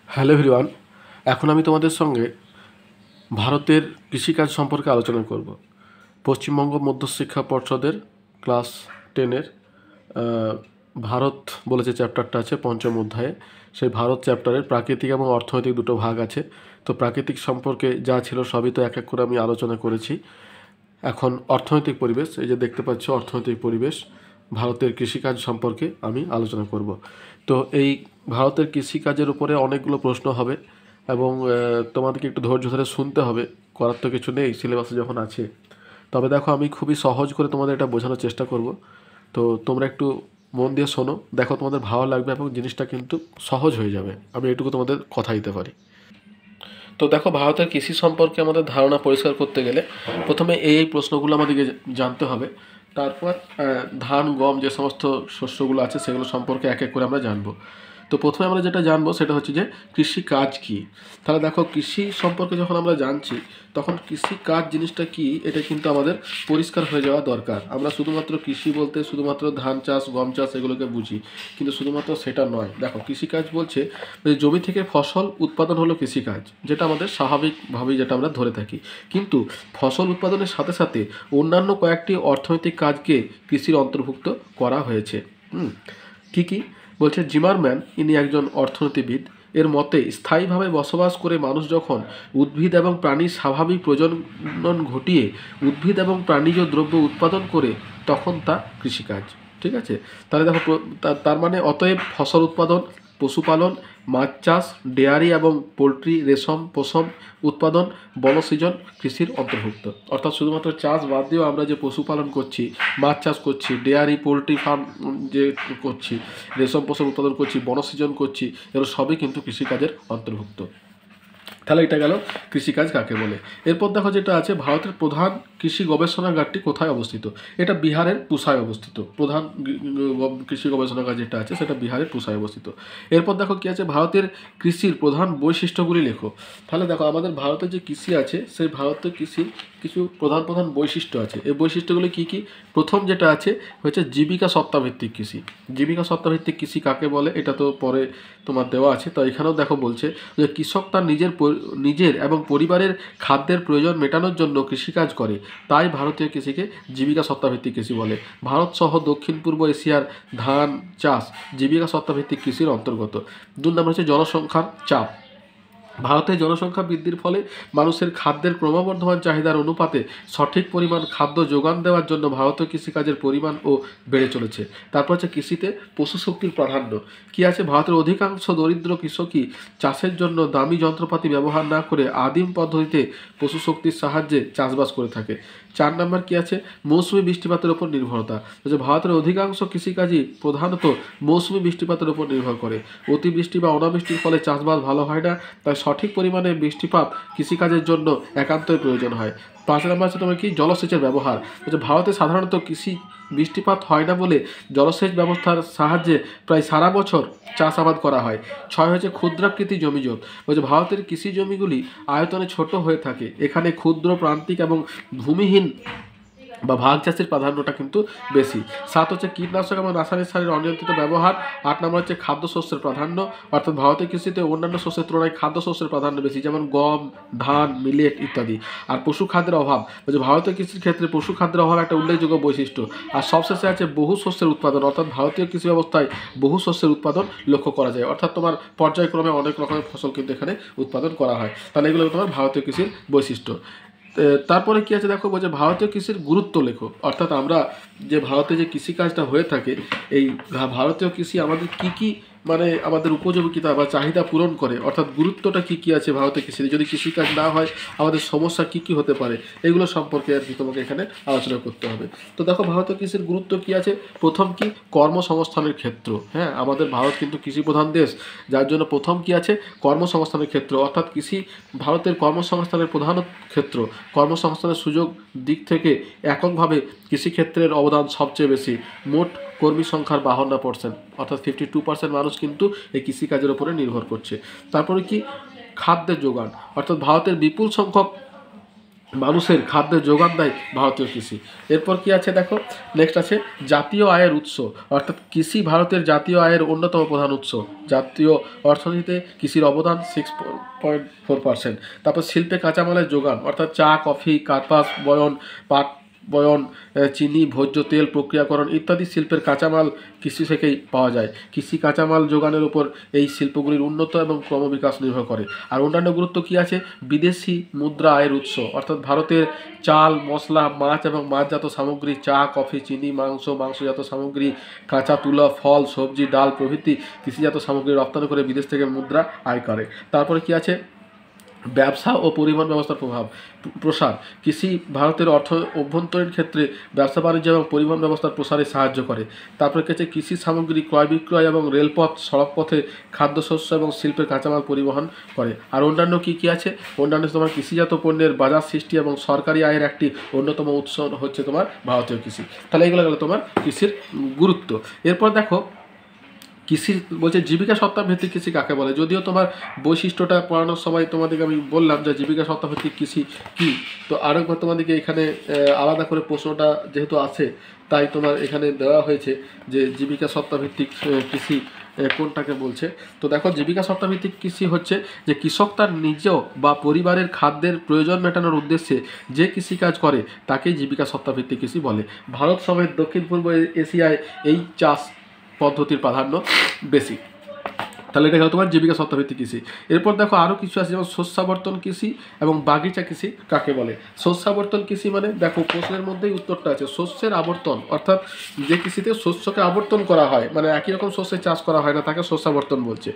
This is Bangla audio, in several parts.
হ্যালো এভরিওয়ান, এখন আমি তোমাদের সঙ্গে ভারতের কৃষিকাজ সম্পর্কে আলোচনা করব। পশ্চিমবঙ্গ মধ্যশিক্ষা পর্ষদের ক্লাস 10-এর ভারত বলে যে চ্যাপ্টারটা আছে পঞ্চম অধ্যায়ে, সেই ভারত চ্যাপ্টারের প্রাকৃতিক এবং অর্থনৈতিক দুটো ভাগ আছে। তো প্রাকৃতিক সম্পর্কে যা ছিল সবই তো এক এক করে আমি আলোচনা করেছি। এখন অর্থনৈতিক পরিবেশ, এই যে দেখতে পাচ্ছ অর্থনৈতিক পরিবেশ, ভারতের কৃষিকাজ সম্পর্কে আমি আলোচনা করব। তো এই ভারতের কৃষিকাজের উপরে অনেকগুলো প্রশ্ন হবে এবং তোমাদেরকে একটু ধৈর্য ধরে শুনতে হবে, করার তো কিছু নেই, সিলেবাসে যখন আছে। তবে দেখো, আমি খুবই সহজ করে তোমাদের এটা বোঝানোর চেষ্টা করব। তো তোমরা একটু মন দিয়ে শোনো, দেখো তোমাদের ভালো লাগবে এবং জিনিসটা কিন্তু সহজ হয়ে যাবে, আমি এটুকু তোমাদের কথা দিতে পারি। তো দেখো, ভারতের কৃষি সম্পর্কে আমাদের ধারণা পরিষ্কার করতে গেলে প্রথমে এই প্রশ্নগুলো আমাদেরকে জানতে হবে। তারপর ধান, গম যে সমস্ত শস্যগুলো আছে সেগুলো সম্পর্কে এক এক করে আমরা জানবো। তো প্রথমে আমরা যেটা জানবো সেটা হচ্ছে যে কৃষিকাজ কী। তাহলে দেখো, কৃষি সম্পর্কে যখন আমরা জানছি তখন কৃষিকাজ জিনিসটা কি এটা কিন্তু আমাদের পরিষ্কার হয়ে যাওয়া দরকার। আমরা শুধুমাত্র কৃষি বলতে শুধুমাত্র ধান চাষ, গম চাষ এগুলোকে বুঝি, কিন্তু শুধুমাত্র সেটা নয়। দেখো, কৃষিকাজ বলছে যে জমি থেকে ফসল উৎপাদন হলো কৃষিকাজ, যেটা আমাদের স্বাভাবিকভাবেই যেটা আমরা ধরে থাকি। কিন্তু ফসল উৎপাদনের সাথে সাথে অন্যান্য কয়েকটি অর্থনৈতিক কাজকে কৃষির অন্তর্ভুক্ত করা হয়েছে। কী কী বলছে জিমারম্যান, ইনি একজন অর্থনীতিবিদ। এর মতে স্থায়ীভাবে বসবাস করে মানুষ যখন উদ্ভিদ এবং প্রাণীর স্বাভাবিক প্রজনন ঘটিয়ে উদ্ভিদ এবং প্রাণীজ দ্রব্য উৎপাদন করে তখন তা কৃষিকাজ। ঠিক আছে? তাহলে দেখো, তার মানে অতএব ফসল উৎপাদন, পশুপালন, মাছ চাষ, ডেয়ারি এবং পোলট্রি, রেশম, পশম উৎপাদন, বনসৃজন কৃষির অন্তর্ভুক্ত। অর্থাৎ শুধুমাত্র চাষ বাদ দিয়েও আমরা যে পশুপালন করছি, মাছ চাষ করছি, ডেয়ারি পোলট্রি ফার্ম যে করছি, রেশম পশম উৎপাদন করছি, বনসৃজন করছি, এগুলো সবই কিন্তু কৃষিকাজের অন্তর্ভুক্ত। তাহলে এটা গেল কৃষিকাজ কাকে বলে। এরপর দেখো যেটা আছে, ভারতের প্রধান কৃষি গবেষণাগারটি কোথায় অবস্থিত। এটা বিহারের পুসায় অবস্থিত। প্রধান কৃষি গবেষণাগার যেটা আছে সেটা বিহারের পুসায় অবস্থিত। এরপর দেখো কি আছে, ভারতের কৃষির প্রধান বৈশিষ্ট্যগুলি লেখো। তাহলে দেখো, আমাদের ভারতের যে কৃষি আছে সেই ভারতের কৃষির কিছু প্রধান প্রধান বৈশিষ্ট্য আছে। এই বৈশিষ্ট্যগুলি কী কী? প্রথম যেটা আছে হচ্ছে জীবিকা সত্তাভিত্তিক কৃষি। জীবিকা সত্তাভিত্তিক কৃষি কাকে বলে এটা তো পরে তোমার দেওয়া আছে। তো এখানেও দেখো বলছে যে কৃষক তার নিজের এবং পরিবারের খাদ্যের প্রয়োজন মেটানোর জন্য কৃষিকাজ করে, তাই ভারতীয় কৃষিকে জীবিকা সত্তাভিত্তিক কৃষি বলে। ভারত সহ দক্ষিণ পূর্ব এশিয়ার ধান চাষ জীবিকা সত্তাভিত্তিক কৃষির অন্তর্গত। 2 নম্বর হচ্ছে জনসংখ্যার চাপ। ভারতে জনসংখ্যা বৃদ্ধির ফলে মানুষের খাদ্যের ক্রমবর্ধমান চাহিদার অনুপাতে সঠিক পরিমাণ খাদ্য যোগান দেওয়ার জন্য ভারতীয় কৃষিকাজের পরিমাণও বেড়ে চলেছে। তারপর হচ্ছে কৃষিতে পশু শক্তির প্রাধান্য। কি আছে, ভারতের অধিকাংশ দরিদ্র কৃষকই চাষের জন্য দামি যন্ত্রপাতি ব্যবহার না করে আদিম পদ্ধতিতে পশু শক্তির সাহায্যে চাষবাস করে থাকে। 4 নম্বর কি আছে, মৌসুমি বৃষ্টিপাতের উপর নির্ভরতা। ভারতের অধিকাংশ কৃষিকাজই প্রধানত মৌসুমি বৃষ্টিপাতের উপর নির্ভর করে। অতিবৃষ্টি বা অনাবৃষ্টির ফলে চাষবাস ভালো হয় না, তাই সঠিক পরিমাণে বৃষ্টিপাত কৃষিকাজের জন্য একান্তই প্রয়োজন হয়। 5 নম্বর আছে তোমার কি, জলসেচের ব্যবহার। ভারতে সাধারণত বৃষ্টিপাত হয় না বলে জলসেচ ব্যবস্থার সাহায্যে প্রায় সারা বছর চাষাবাদ করা হয়। 6 হচ্ছে ক্ষুদ্রাকৃতি জমিজোট। ভারতের কৃষি জমিগুলি আয়তনে ছোট হয়ে থাকে, এখানে ক্ষুদ্র প্রান্তিক এবং ভূমিহীন বা ভাগ চাষের প্রাধান্যটা কিন্তু বেশি। 7 হচ্ছে কীটনাশক এবং রাসায়নিক সারের অনিয়ন্ত্রিত ব্যবহার। 8 নম্বর হচ্ছে খাদ্যশস্যের প্রাধান্য, অর্থাৎ ভারতের কৃষিতে অন্যান্য শস্যের তুলনায় খাদ্যশস্যের প্রাধান্য বেশি, যেমন গম, ধান, মিলেট ইত্যাদি। আর পশু খাদ্যের অভাব। ভারতীয় কৃষির ক্ষেত্রে পশু খাদ্যের অভাব একটা উল্লেখযোগ্য বৈশিষ্ট্য। আর সবশেষে আছে বহু শস্যের উৎপাদন, অর্থাৎ ভারতীয় কৃষি ব্যবস্থায় বহু শস্যের উৎপাদন লক্ষ্য করা যায়, অর্থাৎ তোমার পর্যায়ক্রমে অনেক রকমের ফসল কিন্তু এখানে উৎপাদন করা হয়। তাহলে এগুলো তোমার ভারতীয় কৃষির বৈশিষ্ট্য। তারপরে কি আছে দেখো, বলছে ভারতীয় কৃষির গুরুত্ব লেখো। অর্থাৎ আমরা যে ভারতে যে কৃষিকাজটা হয়ে থাকে, এই ভারতীয় কৃষি আমাদের কি কি মানে আমাদের উপযোগিতা বা চাহিদা পূরণ করে, অর্থাৎ গুরুত্বটা কি কি আছে ভারতের কৃষিতে, যদি কৃষিকাজ না হয় আমাদের সমস্যা কি কি হতে পারে, এগুলো সম্পর্কে আর কি তোমাকে এখানে আলোচনা করতে হবে। তো দেখো, ভারতীয় কৃষির গুরুত্ব কি আছে। প্রথম কি, কর্মসংস্থানের ক্ষেত্র। হ্যাঁ, আমাদের ভারত কিন্তু কৃষি প্রধান দেশ, যার জন্য প্রথম কি আছে, কর্মসংস্থানের ক্ষেত্র। অর্থাৎ কৃষি ভারতের কর্মসংস্থানের প্রধান ক্ষেত্র। কর্মসংস্থানের সুযোগ দিক থেকে এককভাবে কৃষিক্ষেত্রের অবদান সবচেয়ে বেশি। মোট কর্মী সংখ্যার 52%, অর্থাৎ 52% মানুষ কিন্তু এই কৃষিকাজের উপরে নির্ভর করছে। তারপরে কি, খাদ্যের যোগান। অর্থাৎ ভারতের বিপুল সংখ্যক মানুষের খাদ্যের যোগান দেয় ভারতীয় কৃষি। এরপর কি আছে দেখো, নেক্সট আছে জাতীয় আয়ের উৎস, অর্থাৎ কৃষি ভারতের জাতীয় আয়ের অন্যতম প্রধান উৎস। জাতীয় অর্থনীতিতে কৃষির অবদান 6.4%। তারপর শিল্পে কাঁচামালের যোগান, অর্থাৎ চা, কফি, কার্পাস বয়ন, পাট বয়ন, চিনি, ভোজ্য তেল প্রক্রিয়াকরণ ইত্যাদি শিল্পের কাঁচামাল কৃষি থেকেই পাওয়া যায়। কৃষি কাঁচামাল যোগানের উপর এই শিল্পগুলির উন্নত এবং ক্রমবিকাশ নির্ভর করে। আর অন্যান্য গুরুত্ব কি আছে, বিদেশি মুদ্রা আয়ের উৎস, অর্থাৎ ভারতের চাল, মশলা, মাছ এবং মাছজাত সামগ্রী, চা, কফি, চিনি, মাংস, মাংসজাত সামগ্রী, কাঁচা তুলা, ফল, সবজি, ডাল প্রভৃতি কৃষিজাত সামগ্রী রপ্তানি করে বিদেশ থেকে মুদ্রা আয় করে। তারপরে কি আছে, ব্যবসা ও পরিবহন ব্যবস্থার প্রসার। কৃষি ভারতের অভ্যন্তরীণ ক্ষেত্রে ব্যবসা বাণিজ্য এবং পরিবহন ব্যবস্থার প্রসারে সাহায্য করে। তারপরে কি আছে, কৃষি সামগ্রী ক্রয় বিক্রয় এবং রেলপথ, সড়কপথে খাদ্যশস্য এবং শিল্পের কাঁচামাল পরিবহন করে। আর অন্যান্য কি আছে, অন্যান্য তোমার কৃষিজাত পণ্যের বাজার সৃষ্টি এবং সরকারি আয়ের একটি অন্যতম উৎস হচ্ছে তোমার ভারতীয় কৃষি। তাহলে এগুলো গেলো তোমার কৃষির গুরুত্ব। এরপর দেখো, কৃষির বলছে জীবিকা সত্তা ভিত্তিক কৃষি কাকে বলে। যদিও তোমার বৈশিষ্ট্যটা পড়ানোর সময় তোমাদেরকে আমি বললাম যে জীবিকা সত্তা ভিত্তিক কৃষি কী, তো আরেকবার তোমাদেরকে এখানে আলাদা করে প্রশ্নটা যেহেতু আছে তাই তোমার এখানে দেওয়া হয়েছে যে জীবিকা সত্তা ভিত্তিক কৃষি কোনটাকে বলছে। তো দেখো, জীবিকা সত্তা ভিত্তিক কৃষি হচ্ছে যে কৃষক তার নিজ বা পরিবারের খাদ্যের প্রয়োজন মেটানোর উদ্দেশ্যে যে কৃষিকাজ করে তাকেই জীবিকা সত্তা ভিত্তিক কৃষি বলে। ভারত সমেত দক্ষিণ পূর্ব এশিয়ায় এই চাষ পদ্ধতির প্রাধান্য বেশি। তাহলে এটা গেল তোমার জীবিকা সত্তাভিত্তিক কৃষি। এরপর দেখো আরও কিছু আছে, যেমন শস্যাবর্তন কৃষি এবং বাগিচা কৃষি কাকে বলে। শস্যাবর্তন কৃষি মানে দেখো প্রশ্নের মধ্যেই উত্তরটা আছে, শস্যের আবর্তন, অর্থাৎ যে কৃষিতে শস্যকে আবর্তন করা হয়, মানে একই রকম শস্যের চাষ করা হয় না, তাকে শস্যাবর্তন বলছে।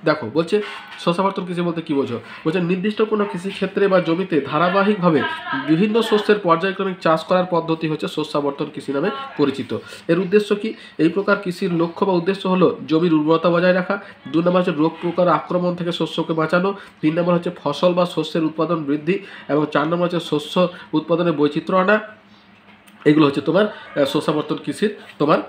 দেখো বলছে শস্যাবর্তন কৃষি বলতে কী বোঝো, বলছে নির্দিষ্ট কোনো কৃষিক্ষেত্রে বা জমিতে ধারাবাহিকভাবে বিভিন্ন শস্যের পর্যায়ক্রমিক চাষ করার পদ্ধতি হচ্ছে শস্যাবর্তন কৃষি নামে পরিচিত। এর উদ্দেশ্য কি, এই প্রকার কৃষির লক্ষ্য বা উদ্দেশ্য হলো জমির উর্বরতা বজায় রাখা, 2 নম্বর হচ্ছে রোগ পোকার আক্রমণ থেকে শস্যকে বাঁচানো, 3 নম্বর হচ্ছে ফসল বা শস্যের উৎপাদন বৃদ্ধি, এবং 4 নম্বর হচ্ছে শস্য উৎপাদনে বৈচিত্র্য আনা। এগুলো হচ্ছে তোমার শস্যাবর্তন কৃষির তোমার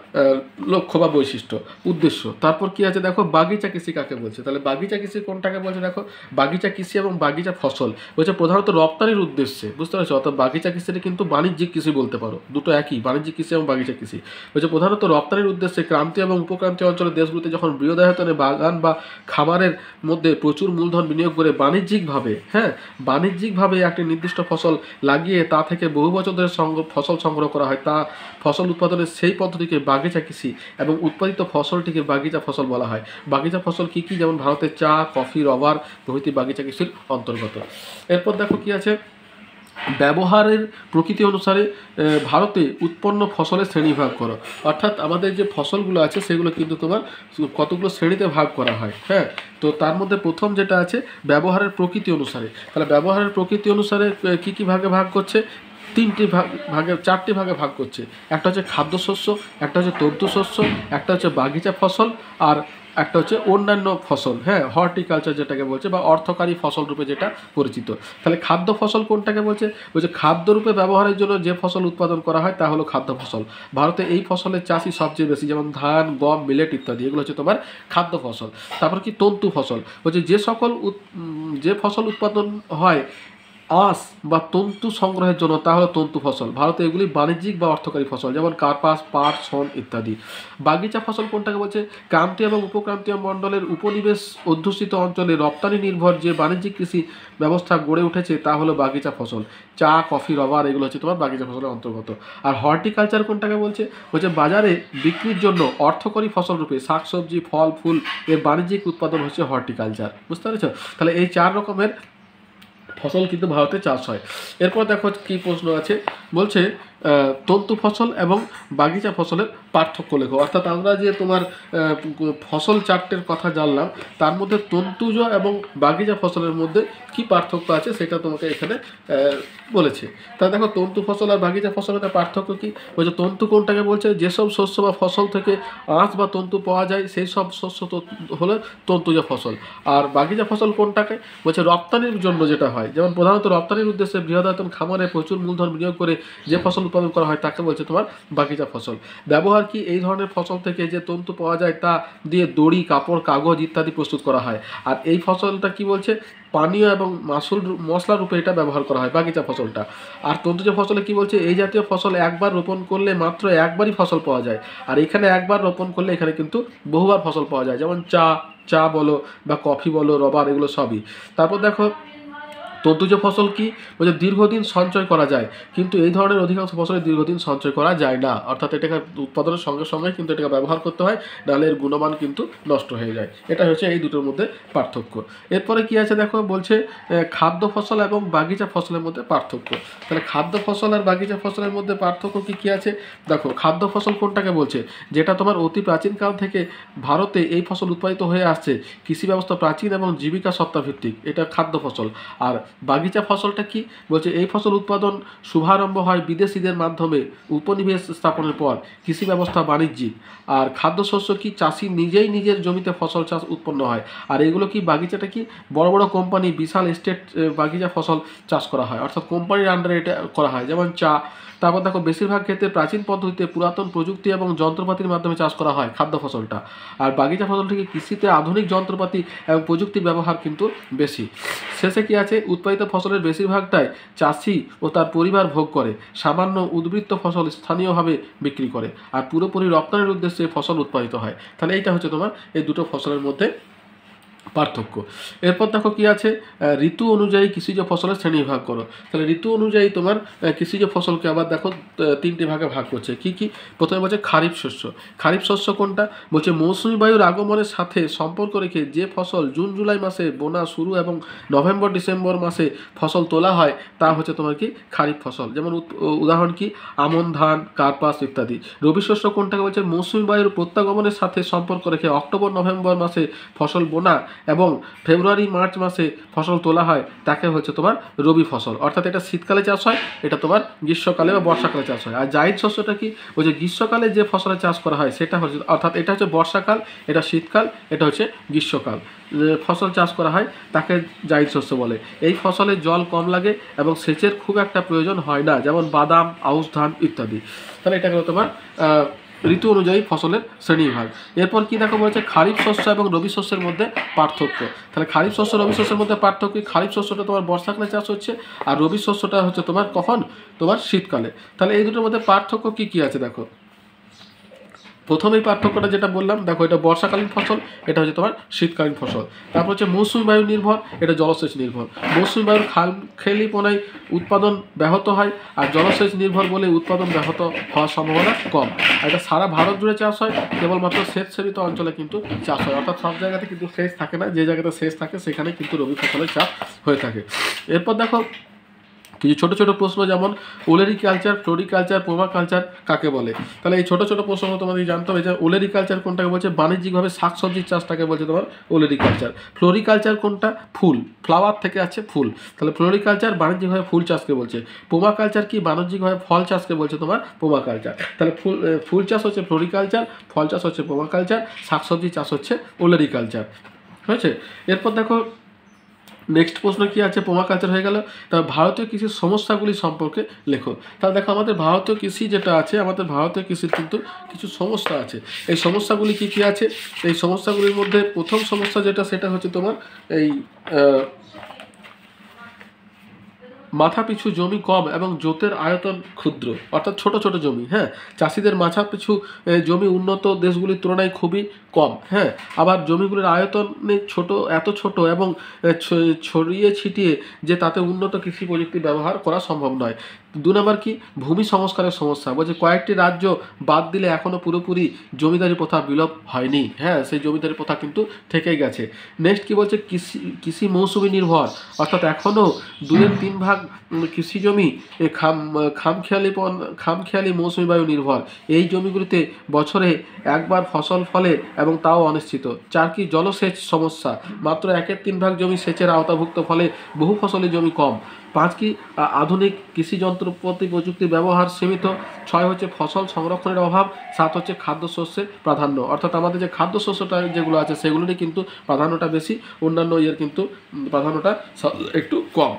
লক্ষ্য বা বৈশিষ্ট্য, উদ্দেশ্য। তারপর কি আছে দেখো, বাগিচা কৃষি কাকে বলছে। তাহলে বাগিচা কৃষি কোনটাকে বলছে দেখো, বাগিচা কৃষি এবং বাগিচা ফসল বলছে প্রধানত রপ্তানির উদ্দেশ্যে, বুঝতে পারছো, অর্থাৎ বাগিচা কৃষিটা কিন্তু বাণিজ্যিক কৃষি বলতে পারো, দুটো একই, বাণিজ্যিক কৃষি এবং বাগিচা কৃষি বলছে প্রধানত রপ্তানির উদ্দেশ্যে ক্রান্তীয় এবং উপক্রান্তীয় অঞ্চলের দেশগুলিতে যখন বৃহদায়তনে বাগান বা খামারের মধ্যে প্রচুর মূলধন বিনিয়োগ করে বাণিজ্যিকভাবে একটি নির্দিষ্ট ফসল লাগিয়ে তা থেকে বহু বছর ধরে ফসল সংগ্রহ করা হয়, তা ফসল উৎপাদনের সেই পদ্ধতিকে বাগিচা কৃষি এবং উৎপাদিত ফসলটিকে বাগিচা ফসল বলা হয়। বাগিচা ফসল কি কি, যেমন ভারতের চা, কফি, রবার প্রভৃতি বাগিচা কৃষির অন্তর্গত। এরপর দেখো কি আছে, ব্যবহারের প্রকৃতি অনুসারে ভারতে উৎপন্ন ফসলের শ্রেণীভাগ করো, অর্থাৎ আমাদের যে ফসলগুলো আছে সেগুলো কিন্তু তোমার কতগুলো শ্রেণীতে ভাগ করা হয়। হ্যাঁ, তো তার মধ্যে প্রথম যেটা আছে ব্যবহারের প্রকৃতি অনুসারে। তাহলে ব্যবহারের প্রকৃতি অনুসারে কী কী ভাগে ভাগ করছে, চারটি ভাগে ভাগ করছে। একটা হচ্ছে খাদ্যশস্য, একটা হচ্ছে তন্তুশস্য, একটা হচ্ছে বাগিচা ফসল, আর একটা হচ্ছে অন্যান্য ফসল, হ্যাঁ, হর্টিকালচার যেটাকে বলছে, বা অর্থকারী ফসল রূপে যেটা পরিচিত। তাহলে খাদ্য ফসল কোনটাকে বলছে, খাদ্যরূপে ব্যবহারের জন্য যে ফসল উৎপাদন করা হয় তা হলো খাদ্য ফসল। ভারতে এই ফসলের চাষই সবচেয়ে বেশি, যেমন ধান, গম, মিলেট ইত্যাদি, এগুলো হচ্ছে তোমার খাদ্য ফসল। তারপর কি তন্তু ফসল, যে ফসল উৎপাদন হয় আঁশ বা তন্তু সংগ্রহের জন্য, তা হলো তন্তু ফসল। ভারতে এগুলি বাণিজ্যিক বা অর্থকারী ফসল, যেমন কার্পাস, পাট, শন ইত্যাদি। বাগিচা ফসল কোনটাকে বলছে, ক্রান্তীয় এবং উপক্রান্তীয় মণ্ডলের উপনিবেশ অধ্যুষিত অঞ্চলে রপ্তানি নির্ভর যে বাণিজ্যিক কৃষি ব্যবস্থা গড়ে উঠেছে তা হলো বাগিচা ফসল। চা, কফি, রবার এগুলো হচ্ছে তোমার বাগিচা ফসলের অন্তর্গত। আর হর্টিকালচার কোনটাকে বলছে, বাজারে বিক্রির জন্য অর্থকরী ফসল রূপে শাকসবজি, ফল, ফুল এর বাণিজ্যিক উৎপাদন হচ্ছে হর্টিকালচার, বুঝতে পেরেছ। তাহলে এই 4 রকমের ফসল কিন্তু ভারতে চাষ হয়। এরপর দেখো কি প্রশ্ন আছে, বলছে তন্তু ফসল এবং বাগিচা ফসলের পার্থক্য লেখো। অর্থাৎ আমরা যে তোমার ফসল চারটের কথা জানলাম, তার মধ্যে তন্তুজ এবং বাগিচা ফসলের মধ্যে কি পার্থক্য আছে সেটা তোমাকে এখানে বলেছে। তা দেখো, তন্তু ফসল আর বাগিচা ফসলের পার্থক্য কি, বলছে তন্তু কোনটাকে বলছে, যেসব শস্য বা ফসল থেকে আঁশ বা তন্তু পাওয়া যায় সেই সব শস্য হলো তন্তুজ ফসল। আর বাগিচা ফসল কোনটাকে বলছে, রপ্তানির জন্য যেটা হয়, যেমন প্রধানত রপ্তানির উদ্দেশ্যে বৃহদায়তন খামারে প্রচুর মূলধন বিনিয়োগ করে যে ফসল উৎপাদন করা হয় তাকে বলছে তোমার বাগিচা ফসল। ব্যবহার কি? এই ধরনের ফসল থেকে যে তন্তু পাওয়া যায় তা দিয়ে দড়ি, কাপড়, কাগজ ইত্যাদি প্রস্তুত করা হয়। আর এই ফসলটা কি বলছে? পানীয় এবং মশলা রূপে এটা ব্যবহার করা হয় বাগিচা ফসলটা। আর তন্তুজ ফসলে কি বলছে? এই জাতীয় ফসল একবার রোপণ করলে মাত্র একবারই ফসল পাওয়া যায়। আর এখানে একবার রোপণ করলে এখানে কিন্তু বহুবার ফসল পাওয়া যায়, যেমন চা বলো বা কফি বলো, রবার, এগুলো সবই। তারপর দেখো তন্তুজ ফসল কি বলছে? দীর্ঘদিন সঞ্চয় করা যায়, কিন্তু এই ধরনের অধিকাংশ ফসলে দীর্ঘদিন সঞ্চয় করা যায় না, অর্থাৎ এটাকে উৎপাদনের সঙ্গে সঙ্গে কিন্তু এটাকে ব্যবহার করতে হয়, নাহলে এর গুণমান কিন্তু নষ্ট হয়ে যায়। এটা হচ্ছে এই দুটোর মধ্যে পার্থক্য। এরপরে কি আছে দেখো, বলছে খাদ্য ফসল এবং বাগিচা ফসলের মধ্যে পার্থক্য। তাহলে খাদ্য ফসল আর বাগিচা ফসলের মধ্যে পার্থক্য কি আছে দেখো। খাদ্য ফসল কোনটাকে বলছে? যেটা তোমার অতি প্রাচীনকাল থেকে ভারতে এই ফসল উৎপাদিত হয়ে আসছে, কৃষি ব্যবস্থা প্রাচীন এবং জীবিকা সত্তা ভিত্তিক, এটা খাদ্য ফসল। আর বাগিচা ফসলটা কি বলছে? এই ফসল উৎপাদন শুভারম্ভ হয় বিদেশিদের মাধ্যমে উপনিবেশ স্থাপনের পর, কৃষি ব্যবস্থা বাণিজ্যিক। আর খাদ্যশস্য কি? চাষি নিজেই নিজের জমিতে ফসল চাষ উৎপন্ন হয়। আর এগুলো কি? বাগিচাটা কি? বড় বড় কোম্পানি বিশাল এস্টেট বাগিচা ফসল চাষ করা হয়, অর্থাৎ কোম্পানির আন্ডারে এটা করা হয়, যেমন চা। তারপর দেখো বেশিরভাগ ক্ষেত্রে প্রাচীন পদ্ধতিতে পুরাতন প্রযুক্তি এবং যন্ত্রপাতির মাধ্যমে চাষ করা হয় খাদ্য ফসলটা। আর বাগিচা ফসলটিকে কৃষিতে আধুনিক যন্ত্রপাতি এবং প্রযুক্তির ব্যবহার কিন্তু বেশি। শেষে কি আছে? উৎপাদিত ফসলের বেশিরভাগটাই চাষি ও তার পরিবার ভোগ করে, সামান্য উদ্বৃত্ত ফসল স্থানীয়ভাবে বিক্রি করে, আর পুরোপুরি রপ্তানির উদ্দেশ্যে ফসল উৎপাদিত হয়। তাহলে এইটা হচ্ছে তোমার এই দুটো ফসলের মধ্যে পার্থক্য। এরপর দেখো কি আছে, ঋতু অনুযায়ী কৃষিজ ফসলের শ্রেণীবিভাগ করো। তাহলে ঋতু অনুযায়ী তোমার কৃষিজ ফসলকে আবার দেখো তিনটি ভাগে ভাগ করছে। কি কি? প্রথমে বলছে খারিফ শস্য। খারিফ শস্য কোনটা বলছে? মৌসুমি বায়ুর আগমনের সাথে সম্পর্ক রেখে যে ফসল জুন জুলাই মাসে বোনা শুরু এবং নভেম্বর ডিসেম্বর মাসে ফসল তোলা হয় তা হচ্ছে তোমার কি খারিফ ফসল। যেমন উদাহরণ কি? আমন ধান, কার্পাস ইত্যাদি। রবি শস্য কোনটাকে বলছে? মৌসুমি বায়ুর প্রত্যাগমনের সাথে সম্পর্ক রেখে অক্টোবর নভেম্বর মাসে ফসল বোনা এবং ফেব্রুয়ারি মার্চ মাসে ফসল তোলা হয় তাকে হচ্ছে তোমার রবি ফসল, অর্থাৎ এটা শীতকালে চাষ হয়, এটা তোমার গ্রীষ্মকালে বা বর্ষাকালে চাষ হয়। আর জায়িদ শস্যটা কি? ওই যে গ্রীষ্মকালে যে ফসলের চাষ করা হয় সেটা হচ্ছে, অর্থাৎ এটা হচ্ছে বর্ষাকাল, এটা শীতকাল, এটা হচ্ছে গ্রীষ্মকাল ফসল চাষ করা হয় তাকে জায়িদ শস্য বলে। এই ফসলে জল কম লাগে এবং সেচের খুব একটা প্রয়োজন হয় না, যেমন বাদাম, আউশ ধান ইত্যাদি। তাহলে এটা হলো তোমার ঋতু অনুযায়ী ফসলের শ্রেণীবিভাগ। এরপর কি দেখো বলেছে? খারিফ শস্য এবং রবি শস্যের মধ্যে পার্থক্য। তাহলে খারিফ শস্য রবি শস্যের মধ্যে পার্থক্য। খারিফ শস্যটা তোমার বর্ষাকালে চাষ হচ্ছে, আর রবি শস্যটা হচ্ছে তোমার কখন? তোমার শীতকালে। তাহলে এই দুটোর মধ্যে পার্থক্য কি কি আছে দেখো। প্রথমেই পার্থক্যটা যেটা বললাম দেখো, এটা বর্ষাকালীন ফসল, এটা হচ্ছে তোমার শীতকালীন ফসল। তারপর হচ্ছে মৌসুমি বায়ু নির্ভর, এটা জলসেচ নির্ভর। মৌসুমি বায়ুর খামখেয়ালিপনায় উৎপাদন ব্যাহত হয়, আর জলসেচ নির্ভর বলে উৎপাদন ব্যাহত হওয়ার সম্ভাবনা কম। আর এটা সারা ভারত জুড়ে চাষ হয়, কেবলমাত্র সেচ সেবিত অঞ্চলে কিন্তু চাষ হয়, অর্থাৎ সব জায়গাতে কিন্তু সেচ থাকে না, যে জায়গাতে সেচ থাকে সেখানে কিন্তু রবি ফসলের চাষ হয়ে থাকে। এরপর দেখো কিছু ছোটো ছোটো প্রশ্ন, যেমন ওলেরিকালচার, ফ্লোরিকালচার, পোমাকালচার কাকে বলে। তাহলে এই ছোটো ছোটো প্রশ্ন তোমাদের জানতে হবে যে ওলেরিকালচার কোনটাকে বলছে? বাণিজ্যিকভাবে শাকসবজির চাষটাকে বলছে তোমার ওলেরিকালচার। ফ্লোরিকালচার কোনটা? ফুল, ফ্লাওয়ার থেকে আছে ফুল, তাহলে ফ্লোরিকালচার বাণিজ্যিকভাবে ফুল চাষকে বলছে। পোমাকালচার কি? বাণিজ্যিকভাবে ফল চাষকে বলছে তোমার পোমাকালচার। তাহলে ফুল চাষ হচ্ছে ফ্লোরিকালচার, ফল চাষ হচ্ছে পোমাকালচার, শাকসবজি চাষ হচ্ছে ওলেরিকালচার। হয়েছে? এরপর দেখো নেক্সট প্রশ্ন কি আছে? পোমাকালচার হয়ে গেল। তার ভারতীয় কৃষির সমস্যাগুলি সম্পর্কে লেখো। তাহলে দেখো আমাদের ভারতীয় কৃষি যেটা আছে, আমাদের ভারতীয় কৃষির কিন্তু কিছু সমস্যা আছে। এই সমস্যাগুলি কি কি আছে? এই সমস্যাগুলির মধ্যে প্রথম সমস্যা যেটা, সেটা হচ্ছে তোমার এই মাথাপিছু জমি কম এবং জোতের আয়তন ক্ষুদ্র, অর্থাৎ ছোট ছোট জমি। হ্যাঁ, চাষিদের মাথাপিছু জমি উন্নত দেশগুলির তুলনায় খুবই কম। হ্যাঁ, আবার জমিগুলির আয়তনে এত ছোট এবং ছড়িয়ে ছিটিয়ে যে তাতে উন্নত কৃষি প্রযুক্তি ব্যবহার করা সম্ভব নয়। 2 নম্বর কি? ভূমি সংস্কারের সমস্যা। বলছে কয়েকটি রাজ্য বাদ দিলে এখনও পুরোপুরি জমিদারি প্রথা বিলোপ হয়নি। হ্যাঁ, সেই জমিদারি প্রথা কিন্তু থেকেই গেছে। নেক্সট কি বলছে? কৃষি মৌসুমি নির্ভর, অর্থাৎ এখনও 2/3 ভাগ কৃষি জমি খামখেয়ালি মৌসুমি বায়ু নির্ভর। এই জমিগুলিতে বছরে একবার ফসল ফলে এবং তাও অনিশ্চিত। 4 কি? জলসেচ সমস্যা, মাত্র 1/3 ভাগ জমি সেচের আওতাভুক্ত, ফলে বহু ফসলি জমি কম। 5 কি? আধুনিক কৃষি যন্ত্রপাতি প্রযুক্তির ব্যবহার সীমিত। 6 হচ্ছে ফসল সংরক্ষণের অভাব। 7 হচ্ছে খাদ্যশস্যের প্রাধান্য, অর্থাৎ আমাদের যে খাদ্যশস্যটা যেগুলো আছে সেগুলোরই কিন্তু প্রাধান্যটা বেশি, অন্যান্য কিন্তু প্রাধান্যটা একটু কম।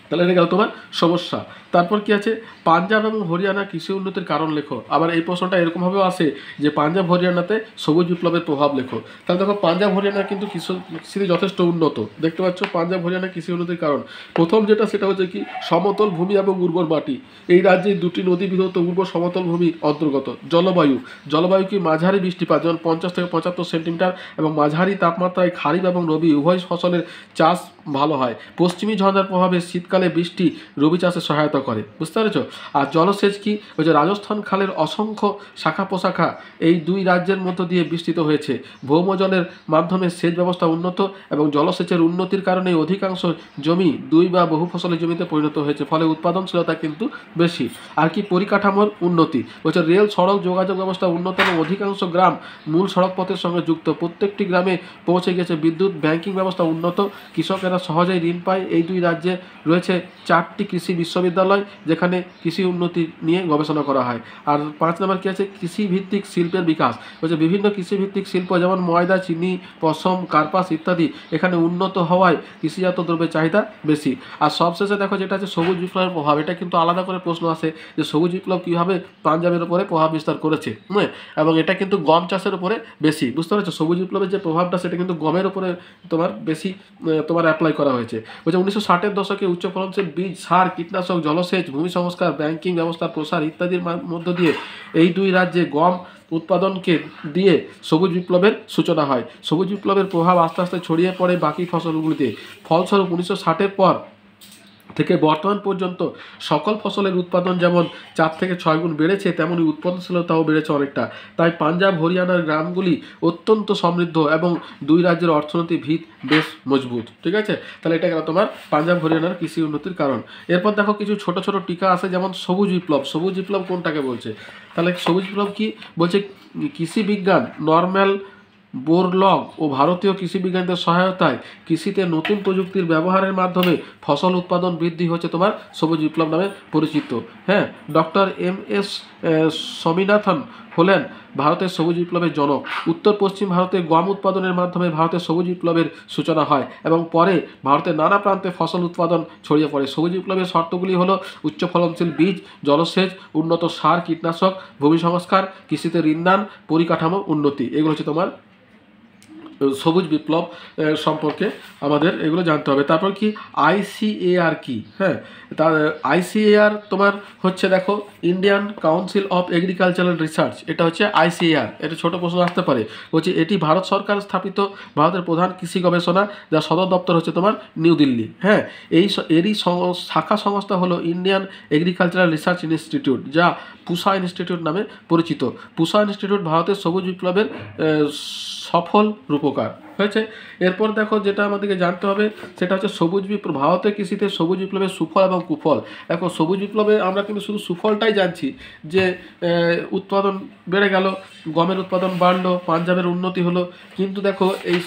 তাহলে এটা গেল তোমার সমস্যা। তারপর কি আছে, পাঞ্জাব এবং হরিয়ানা কৃষি উন্নতির কারণ লেখো। আবার এই প্রশ্নটা এরকমভাবেও আসে যে পাঞ্জাব হরিয়ানাতে সবুজ বিপ্লবের প্রভাব লেখো। তাহলে দেখো পাঞ্জাব হরিয়ানা কিন্তু কৃষিতে যথেষ্ট উন্নত, দেখতে পাচ্ছ পাঞ্জাব হরিয়ানা কৃষি উন্নতির কারণ। প্রথম যেটা সেটা হচ্ছে কি সমতল ভূমি এবং উর্বর মাটি। এই রাজ্যে দুটি নদী বিধৌত উর্বর সমতল ভূমি অন্তর্গত। জলবায়ু কি মাঝারি বৃষ্টিপাত, যেমন 50 থেকে 75 সেন্টিমিটার, এবং মাঝারি তাপমাত্রায় খারিফ এবং রবি উভয় ফসলের চাষ ভালো হয়। পশ্চিমী ঝঞ্ঝার প্রভাবে শীতকালে বৃষ্টি রবি চাষে সহায়তা করে, বুঝতে পেরেছ। আর জলসেচ কি, ওই যে রাজস্থান খালের অসংখ্য শাখা প্রশাখা এই দুই রাজ্যের মধ্য দিয়ে বিস্তৃত হয়েছে। ভৌম জলের মাধ্যমে সেচ ব্যবস্থা উন্নত এবং জলসেচের উন্নতির কারণে অধিকাংশ জমি দুই বা বহু ফসলের জমিতে পরিণত হয়েছে, ফলে উৎপাদনশীলতা কিন্তু বেশি। আর কি পরিকাঠামোর উন্নতি, বলছে রেল সড়ক যোগাযোগ ব্যবস্থা উন্নত এবং অধিকাংশ গ্রাম মূল সড়ক পথের সঙ্গে যুক্ত। প্রত্যেকটি গ্রামে পৌঁছে গেছে বিদ্যুৎ। ব্যাংকিং ব্যবস্থা উন্নত, কৃষকেরা সহজেই ঋণ পায়। এই দুই রাজ্যে রয়েছে 4টি কৃষি বিশ্ববিদ্যালয় যেখানে কৃষি উন্নতি নিয়ে গবেষণা করা হয়। আর 5 নম্বর কী আছে, কৃষিভিত্তিক শিল্পের বিকাশ। বলছে বিভিন্ন কৃষিভিত্তিক শিল্প যেমন ময়দা, চিনি, পশম, কার্পাস ইত্যাদি এখানে উন্নত হওয়ায় কৃষিজাত দ্রব্যের চাহিদা বেশি। আর সবশেষে দেখো যেটা আছে সবুজ বিপ্লবের প্রভাব। এটা কিন্তু আলাদা করে প্রশ্ন আসে যে সবুজ বিপ্লব কীভাবে পাঞ্জাবের উপরে প্রভাব বিস্তার করেছে, এবং এটা কিন্তু গম চাষের উপরে বেশি, বুঝতে পারছো। সবুজ বিপ্লবের যে প্রভাবটা সেটা কিন্তু গমের উপরে তোমার বেশি তোমার অ্যাপ্লাই করা হয়েছে। বলছে 1960-এর দশকে উচ্চ ফলনশীল বীজ, সার, কীটনাশক, জলসেচ, ভূমি সংস্কার, ব্যাংকিং ব্যবস্থার প্রসার ইত্যাদির মধ্য দিয়ে এই দুই রাজ্যে গম উৎপাদনকে দিয়ে সবুজ বিপ্লবের সূচনা হয়। সবুজ বিপ্লবের প্রভাব আস্তে আস্তে ছড়িয়ে পড়ে বাকি ফসলগুলিতে। ফলস্বরূপ 1960-এর পর থেকে বর্তমান পর্যন্ত সকল ফসলের উৎপাদন যেমন 4 থেকে 6 গুণ বেড়েছে, তেমনি উৎপাদনশীলতাও বেড়েছে অনেকটা। তাই পাঞ্জাব হরিয়ানার গ্রামগুলি অত্যন্ত সমৃদ্ধ এবং দুই রাজ্যের অর্থনৈতিক ভিত বেশ মজবুত, ঠিক আছে। তাহলে এটা গেল তোমার পাঞ্জাব হরিয়ানার কৃষি উন্নতির কারণ। এরপর দেখো কিছু ছোট ছোট টিকা আছে, যেমন সবুজ বিপ্লব। সবুজ বিপ্লব কোনটাকে বলছে, তাহলে সবুজ বিপ্লব কি বলছে, কৃষি বিজ্ঞান নরম্যাল বোরলগ ও ভারতীয় কৃষি বিজ্ঞানীদের সহায়তায় কৃষিতে নতুন প্রযুক্তির ব্যবহারের মাধ্যমে ফসল উৎপাদন বৃদ্ধি হচ্ছে তোমার সবুজ বিপ্লব নামে পরিচিত। হ্যাঁ, ডক্টর MS স্বামীনাথন হলেন ভারতের সবুজ বিপ্লবের জনক। উত্তর পশ্চিম ভারতে গম উৎপাদনের মাধ্যমে ভারতের সবুজ বিপ্লবের সূচনা হয় এবং পরে ভারতের নানা প্রান্তে ফসল উৎপাদন ছড়িয়ে পড়ে। সবুজ বিপ্লবের শর্তগুলি হলো উচ্চ ফলনশীল বীজ, জলসেচ, উন্নত সার, কীটনাশক, ভূমি সংস্কার, কৃষিতে ঋণদান, পরিকাঠামো উন্নতি। এগুলো হচ্ছে তোমার সবুজ বিপ্লব সম্পর্কে আমাদের এগুলো জানতে হবে। তারপর কি ICAR কি, হ্যাঁ, তার ICAR তোমার হচ্ছে দেখো Indian council of agricultural research. এটা হচ্ছে ICAR। এটা ছোট প্রশ্ন আসতে পারে, বলছে এটি ভারত সরকার স্থাপিত ভারতের প্রধান কৃষি গবেষণা, যার সদর দপ্তর হচ্ছে তোমার নিউ দিল্লি। হ্যাঁ, এরই শাখা সংস্থা হলো ইন্ডিয়ান এগ্রিকালচারাল রিসার্চ ইনস্টিটিউট, যা পুসা ইনস্টিটিউট নামে পরিচিত। পুসা ইনস্টিটিউট ভারতের সবুজ বিপ্লবের সফল রূপকার হয়েছে। এরপর দেখো যেটা আমাদেরকে জানতে হবে সেটা হচ্ছে সবুজ বিপ্লব। ভারতের কৃষিতে সবুজ বিপ্লবের সুফল এবং কুফল। দেখো সবুজ বিপ্লবে আমরা কিন্তু শুধু সুফলটাই জানছি যে উৎপাদন বেড়ে গেল, গমের উৎপাদন বাড়লো, পাঞ্জাবের উন্নতি হলো, কিন্তু দেখো এই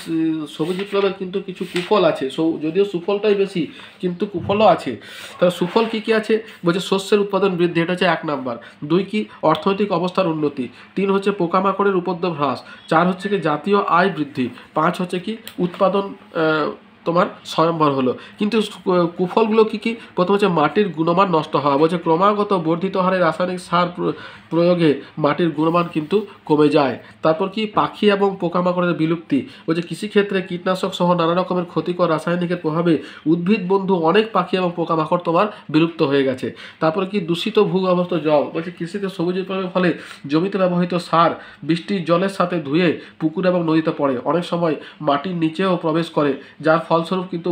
সবুজ বিপ্লবের কিন্তু কিছু কুফল আছে। যদিও সুফলটাই বেশি কিন্তু কুফলও আছে। তাহলে সুফল কী কী আছে, বলছে শস্যের উৎপাদন বৃদ্ধি, এটা হচ্ছে 1 নাম্বার। 2 কি অর্থনৈতিক অবস্থার উন্নতি। 3 হচ্ছে পোকামাকড়ের উপদ্রব হ্রাস। 4 হচ্ছে কি জাতীয় আয় বৃদ্ধি। 5 হচ্ছে কি উৎপাদন তোমার স্বয়ংবর হলো। কিন্তু কুফলগুলো কী কী, প্রথম হচ্ছে মাটির গুণমান নষ্ট হওয়া। বলছে ক্রমাগত বর্ধিত হারে রাসায়নিক সার প্রয়োগে মাটির গুণমান কিন্তু কমে যায়। তারপর কি পাখি এবং পোকামাকড়ের বিলুপ্তি। বলছে কৃষিক্ষেত্রে কীটনাশক সহ নানা রকমের ক্ষতিকর রাসায়নিকের প্রভাবে উদ্ভিদ বন্ধু অনেক পাখি এবং পোকামাকড় তোমার বিলুপ্ত হয়ে গেছে। তারপরে কি দূষিত ভূগর্ভস্থ জল। বলছে কৃষিতে সবুজ বিপ্লবের ফলে জমিতে ব্যবহৃত সার বৃষ্টির জলের সাথে ধুয়ে পুকুর এবং নদীতে পড়ে, অনেক সময় মাটির নিচেও প্রবেশ করে, যার ফলস্বরূপ কিন্তু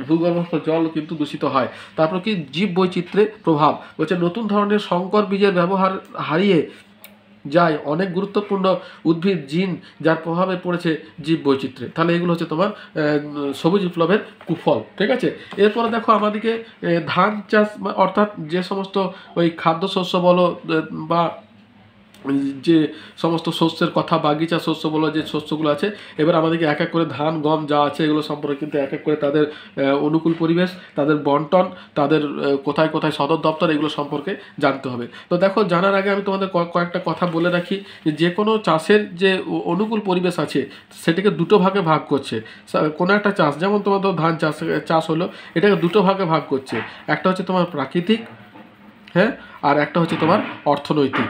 ভূগর্ভস্থ জল কিন্তু দূষিত হয়। তারপর কি জীব বৈচিত্র্যের প্রভাব। বলছে নতুন ধরনের সংকর বীজের ব্যবহার হারিয়ে যায় অনেক গুরুত্বপূর্ণ উদ্ভিদ জিন, যার প্রভাবে পড়েছে জীব বৈচিত্র্যে। তাহলে এগুলো হচ্ছে তোমার সবুজ বিপ্লবের কুফল, ঠিক আছে। এরপরে দেখো আমাদেরকে ধান চাষ অর্থাৎ যে সমস্ত ওই খাদ্যশস্য বলো বা যে সমস্ত শস্যের কথা, বাগিচা শস্য বলো যে শস্যগুলো আছে, এবার আমাদেরকে এক এক করে ধান গম যা আছে এগুলো সম্পর্কে কিন্তু এক এক করে তাদের অনুকূল পরিবেশ, তাদের বন্টন, তাদের কোথায় কোথায় সদর দপ্তর, এগুলো সম্পর্কে জানতে হবে। তো দেখো, জানার আগে আমি তোমাদের কয়েকটা কথা বলে রাখি যে কোনো চাষের যে অনুকূল পরিবেশ আছে সেটাকে দুটো ভাগে ভাগ করছে। কোনো একটা চাষ, যেমন তোমার ধান চাষ হলো, এটাকে দুটো ভাগে ভাগ করছে। একটা হচ্ছে তোমার প্রাকৃতিক, হ্যাঁ, আর একটা হচ্ছে তোমার অর্থনৈতিক।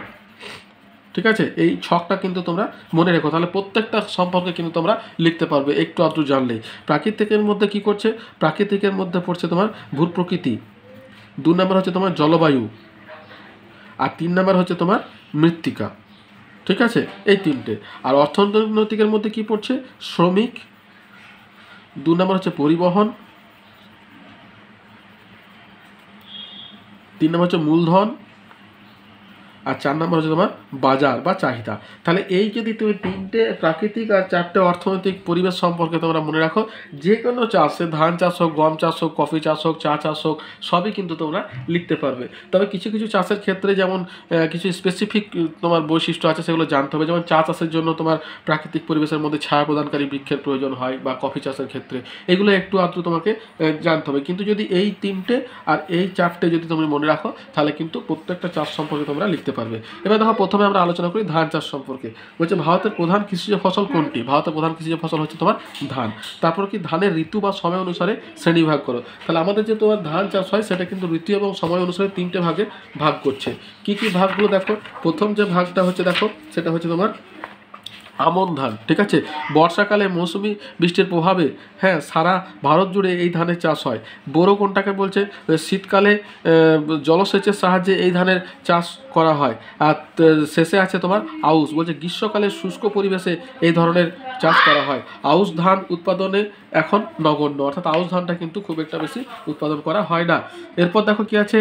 ঠিক আছে, এই ছকটা কিন্তু তোমরা মনে রেখো, তাহলে প্রত্যেকটা সম্পর্কে কিন্তু তোমরা লিখতে পারবে একটু আধটু জানলেই। প্রাকৃতিকের মধ্যে কি করছে, প্রাকৃতিকের মধ্যে পড়ছে তোমার ভূ প্রকৃতি, 2 নম্বর হচ্ছে তোমার জলবায়ু, আর 3 নম্বর হচ্ছে তোমার মৃত্তিকা। ঠিক আছে, এই তিনটে। আর অর্থনৈতিকের মধ্যে কি পড়ছে, শ্রমিক, 2 নম্বর হচ্ছে পরিবহন, 3 নম্বর হচ্ছে মূলধন, আর 4 নম্বর হচ্ছে তোমার বাজার বা চাহিদা। তাহলে এই যদি তুমি 3টে প্রাকৃতিক আর 4টে অর্থনৈতিক পরিবেশ সম্পর্কে তোমরা মনে রাখো, যে কোনো চাষে, ধান চাষ হোক, গম চাষ হোক, কফি চাষ হোক, চা চাষ হোক, সবই কিন্তু তোমরা লিখতে পারবে। তবে কিছু কিছু চাষের ক্ষেত্রে যেমন কিছু স্পেসিফিক তোমার বৈশিষ্ট্য আছে, সেগুলো জানতে হবে। যেমন চা চাষের জন্য তোমার প্রাকৃতিক পরিবেশের মধ্যে ছায়া প্রদানকারী বৃক্ষের প্রয়োজন হয়, বা কফি চাষের ক্ষেত্রে এগুলো একটু আধটু তোমাকে জানতে হবে। কিন্তু যদি এই 3টে আর এই 4টে যদি তুমি মনে রাখো, তাহলে কিন্তু প্রত্যেকটা চাষ সম্পর্কে তোমরা লিখতে পারবে। এবার দেখো, প্রথমে আমরা আলোচনা করি ধান চাষ সম্পর্কে। বলছে ভারতের প্রধান কৃষিজ ফসল কোনটি? ভারতের প্রধান কৃষিজ ফসল হচ্ছে তোমার ধান। তারপর কি ধানের ঋতু বা সময় অনুসারে শ্রেণীভাগ করো। তাহলে আমাদের যে তোমার ধান চাষ হয় সেটা কিন্তু ঋতু এবং সময় অনুসারে 3টে ভাগে ভাগ করছে। কি কি ভাগগুলো দেখো, প্রথম যে ভাগটা হচ্ছে দেখো, সেটা হচ্ছে তোমার আমন ধান। ঠিক আছে, বর্ষাকালে মৌসুমি বৃষ্টির প্রভাবে, হ্যাঁ, সারা ভারত জুড়ে এই ধানের চাষ হয়। বোরো কোনটাকে বলছে, শীতকালে জলসেচের সাহায্যে এই ধানের চাষ করা হয়। আর শেষে আছে তোমার আউশ, বলছে গ্রীষ্মকালে শুষ্ক পরিবেশে এই ধরনের চাষ করা হয়। আউশ ধান উৎপাদনে এখন নগণ্য, অর্থাৎ আউশ ধানটা কিন্তু খুব একটা বেশি উৎপাদন করা হয় না। এরপর দেখো কি আছে,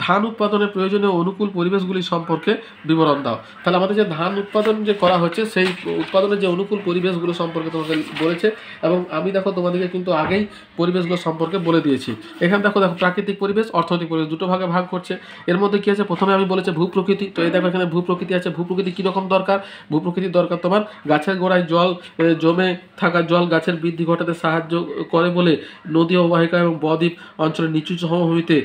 ধান উৎপাদনের প্রয়োজনীয় অনুকূল পরিবেশগুলি সম্পর্কে বিবরণ দাও। তাহলে আমাদের যে ধান উৎপাদন যে করা হচ্ছে, সেই উৎপাদনের যে অনুকূল পরিবেশগুলো সম্পর্কে তোমাকে বলেছে, এবং আমি দেখো তোমাদেরকে কিন্তু আগেই পরিবেশগুলো সম্পর্কে বলে দিয়েছি। এখানে দেখো প্রাকৃতিক পরিবেশ, অর্থনৈতিক পরিবেশ, দুটো ভাগে ভাগ করছে। এর মধ্যে কি আছে, প্রথমে আমি বলেছি ভূপ্রকৃতি। তো এই দেখো এখানে ভূপ্রকৃতি আছে। ভূপ্রকৃতি কীরকম দরকার, ভূপ্রকৃতির দরকার তোমার গাছের গোড়ায় জল জমে থাকা জল গাছের বৃদ্ধি ঘটাতে সাহায্য করে বলে নদী অববাহিকা এবং বদ্বীপ অঞ্চলের নিচু সমভূমিতে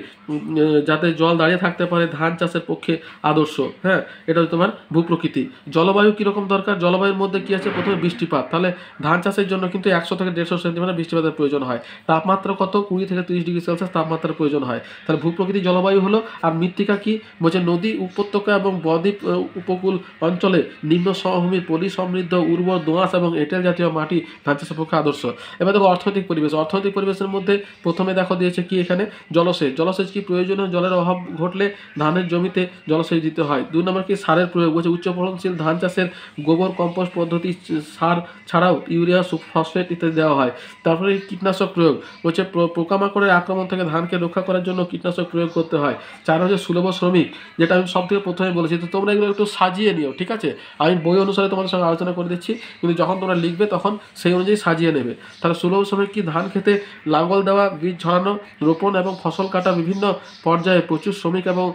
যাতে জল দাঁড়িয়ে থাকতে পারে ধান চাষের পক্ষে আদর্শ। হ্যাঁ, এটা হচ্ছে তোমার ভূপ্রকৃতি। জলবায়ু কীরকম দরকার, জলবায়ুর মধ্যে কী আছে, প্রথমে বৃষ্টিপাত। তাহলে ধান চাষের জন্য কিন্তু 100 থেকে 150 সেন্টিমিটার বৃষ্টিপাতের প্রয়োজন হয়। তাপমাত্রা কত, 20 থেকে 30 ডিগ্রি সেলসিয়াস তাপমাত্রার প্রয়োজন হয়। তাহলে ভূপ্রকৃতি জলবায়ু হলো। আর মৃত্তিকা কি বলছে, নদী উপত্যকা এবং বদ্বীপ উপকূল অঞ্চলে নিম্ন সমভূমির পলি সমৃদ্ধ উর্বর দোআঁশ এবং এঁটেল জাতীয় মাটি ধান চাষের পক্ষে আদর্শ। এবার দেখো অর্থনৈতিক পরিবেশ। অর্থনৈতিক পরিবেশের মধ্যে প্রথমে দেখো দিয়েছে কি এখানে, জলসেচ। জলসেচ কি, প্রয়োজনীয় জলের অভাব ঘটলে ধানের জমিতে জলসেচ দিতে হয়। 2 নম্বর কি, সারের প্রয়োগ। বলছে উচ্চ ফলনশীল ধান চাষের গোবর কম্পোস্ট পদ্ধতি সার ছাড়াও ইউরিয়া, ফসফেট ইত্যাদি দেওয়া হয়। তারপরে কীটনাশক প্রয়োগ। বলছে পোকামাকড়ের আক্রমণ থেকে ধানকে রক্ষা করার জন্য কীটনাশক প্রয়োগ করতে হয়। 4 হচ্ছে সুলভ শ্রমিক, যেটা আমি সব থেকে প্রথমে বলেছি। তো তোমরা এগুলো একটু সাজিয়ে নিও। ঠিক আছে, আমি বই অনুসারে তোমাদের সঙ্গে আলোচনা করে দিচ্ছি, কিন্তু যখন তোমরা লিখবে তখন সেই অনুযায়ী সাজিয়ে নেবে। তাহলে সুলভ শ্রমিক কি, ধান খেতে লাঙ্গল দেওয়া, বীজ ঝরানো, রোপণ এবং ফসল কাটা বিভিন্ন পর্যায়ে প্রচুর শ্রমিক এবং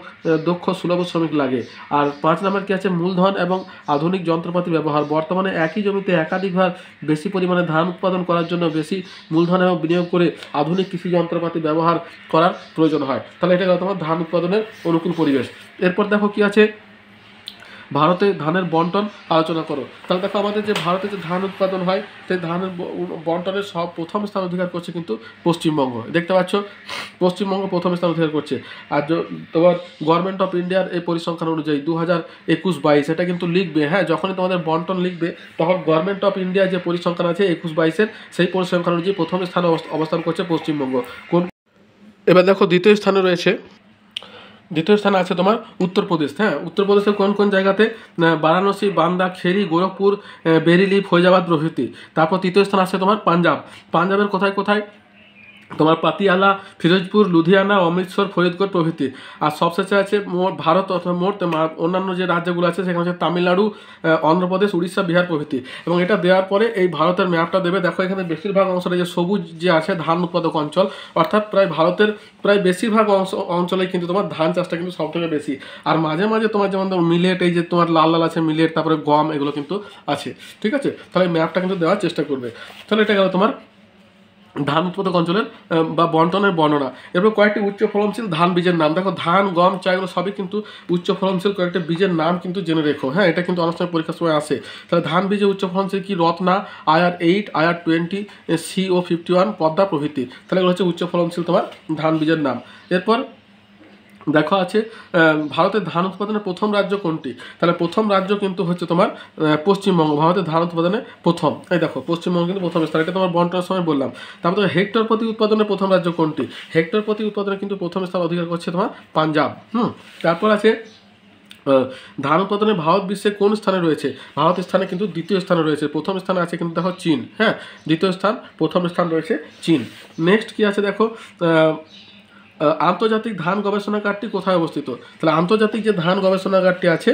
দক্ষ সুলভ শ্রমিক লাগে। আর 5 নম্বর কি আছে, মূলধন এবং আধুনিক যন্ত্রপাতি ব্যবহার। বর্তমানে একই জমিতে একাধিকবার বেশি পরিমাণে ধান উৎপাদন করার জন্য বেশি মূলধন এবং বিনিয়োগ করে আধুনিক কৃষি যন্ত্রপাতি ব্যবহার করার প্রয়োজন হয়। তাহলে এটা তোমার ধান উৎপাদনের অনুকূল পরিবেশ। এরপর দেখো কি আছে, ভারতে ধানের বন্টন আলোচনা করো। তাহলে দেখো আমাদের যে ভারতে যে ধান উৎপাদন হয়, সেই ধানের বন্টনের প্রথম স্থান অধিকার করছে কিন্তু পশ্চিমবঙ্গ। দেখতে পাচ্ছ, পশ্চিমবঙ্গ প্রথম স্থান অধিকার করছে। আর তোমার গভর্নমেন্ট অফ ইন্ডিয়ার এই পরিসংখ্যান অনুযায়ী 2021-22 এটা কিন্তু লিখবে। হ্যাঁ, যখনই তোমাদের বন্টন লিখবে তখন গভর্নমেন্ট অফ ইন্ডিয়ার যে পরিসংখ্যান আছে 21-22-এর, সেই পরিসংখ্যান অনুযায়ী প্রথম স্থানে অবস্থান করছে পশ্চিমবঙ্গ। এবার দেখো দ্বিতীয় স্থানে রয়েছে, দ্বিতীয় স্থানে আছে তোমার উত্তরপ্রদেশ। হ্যাঁ, উত্তরপ্রদেশের কোন কোন জায়গাতে, বারাণসী, বান্দা, খেরি, গোরখপুর, বেরিলি, ফৈজাবাদ প্রভৃতি। তারপর তৃতীয় স্থান আছে তোমার পাঞ্জাব। পাঞ্জাবের কোথায় কোথায়, তোমার পাতিয়ালা, ফিরোজপুর, লুধিয়ানা, অমৃতসর, ফরিদকোট প্রভৃতি। আর সবশেষে আছে মোট ভারত অথবা মোট অন্যান্য যে রাজ্যগুলো আছে সেখানে হচ্ছে তামিলনাড়ু, অন্ধ্রপ্রদেশ, উড়িষ্যা, বিহার প্রভৃতি। এবং এটা দেওয়ার পরে এই ভারতের ম্যাপটা দেবে। দেখো এখানে বেশিরভাগ অংশটা যে সবুজ যে আছে ধান উৎপাদক অঞ্চল, অর্থাৎ প্রায় ভারতের প্রায় বেশিরভাগ অঞ্চলে কিন্তু তোমার ধান চাষটা কিন্তু সব থেকে বেশি। আর মাঝে মাঝে তোমার যেমন মিলেট, এই যে তোমার লাল লাল আছে মিলেট, তারপরে গম, এগুলো কিন্তু আছে। ঠিক আছে, তাহলে ম্যাপটা কিন্তু দেওয়ার চেষ্টা করবে। তাহলে এটা গেল তোমার ধান উৎপাদক অঞ্চলের বা বন্টনের বর্ণনা। এরপর কয়েকটি উচ্চ ফলনশীল ধান বীজের নাম। দেখো ধান, গম, চা এগুলো সবই কিন্তু উচ্চ ফলনশীল কয়েকটি বীজের নাম কিন্তু জেনে রেখো। হ্যাঁ, এটা কিন্তু অনেক সময় পরীক্ষার সময় আসে। তাহলে ধান বীজে উচ্চ ফলনশীল কি? Ratna, IR8, IR20, CO51, Padma প্রভৃতি। তাহলে এগুলো হচ্ছে উচ্চ ফলনশীল তোমার ধান বীজের নাম। এরপর দেখো আছে ভারতের ধান উৎপাদনের প্রথম রাজ্য কোনটি? তাহলে প্রথম রাজ্য কিন্তু হচ্ছে তোমার পশ্চিমবঙ্গ। ভারতের ধান উৎপাদনে প্রথম, এই দেখো পশ্চিমবঙ্গ কিন্তু প্রথম স্থান। এটা তোমার বন্টনের সময় বললাম। তারপর হেক্টর প্রতি উৎপাদনের প্রথম রাজ্য কোনটি? হেক্টর প্রতি উৎপাদনে কিন্তু প্রথম স্থান অধিকার করছে তোমার পাঞ্জাব। তারপর আছে ধান উৎপাদনে ভারত বিশ্বে কোন স্থানে রয়েছে? ভারত স্থানে কিন্তু দ্বিতীয় স্থানে রয়েছে। প্রথম স্থানে আছে কিন্তু দেখো চীন। হ্যাঁ, দ্বিতীয় স্থান, প্রথম স্থান রয়েছে চীন। নেক্সট কি আছে দেখো, আন্তর্জাতিক ধান গবেষণাগারটি কোথায় অবস্থিত? তাহলে আন্তর্জাতিক যে ধান গবেষণাগারটি আছে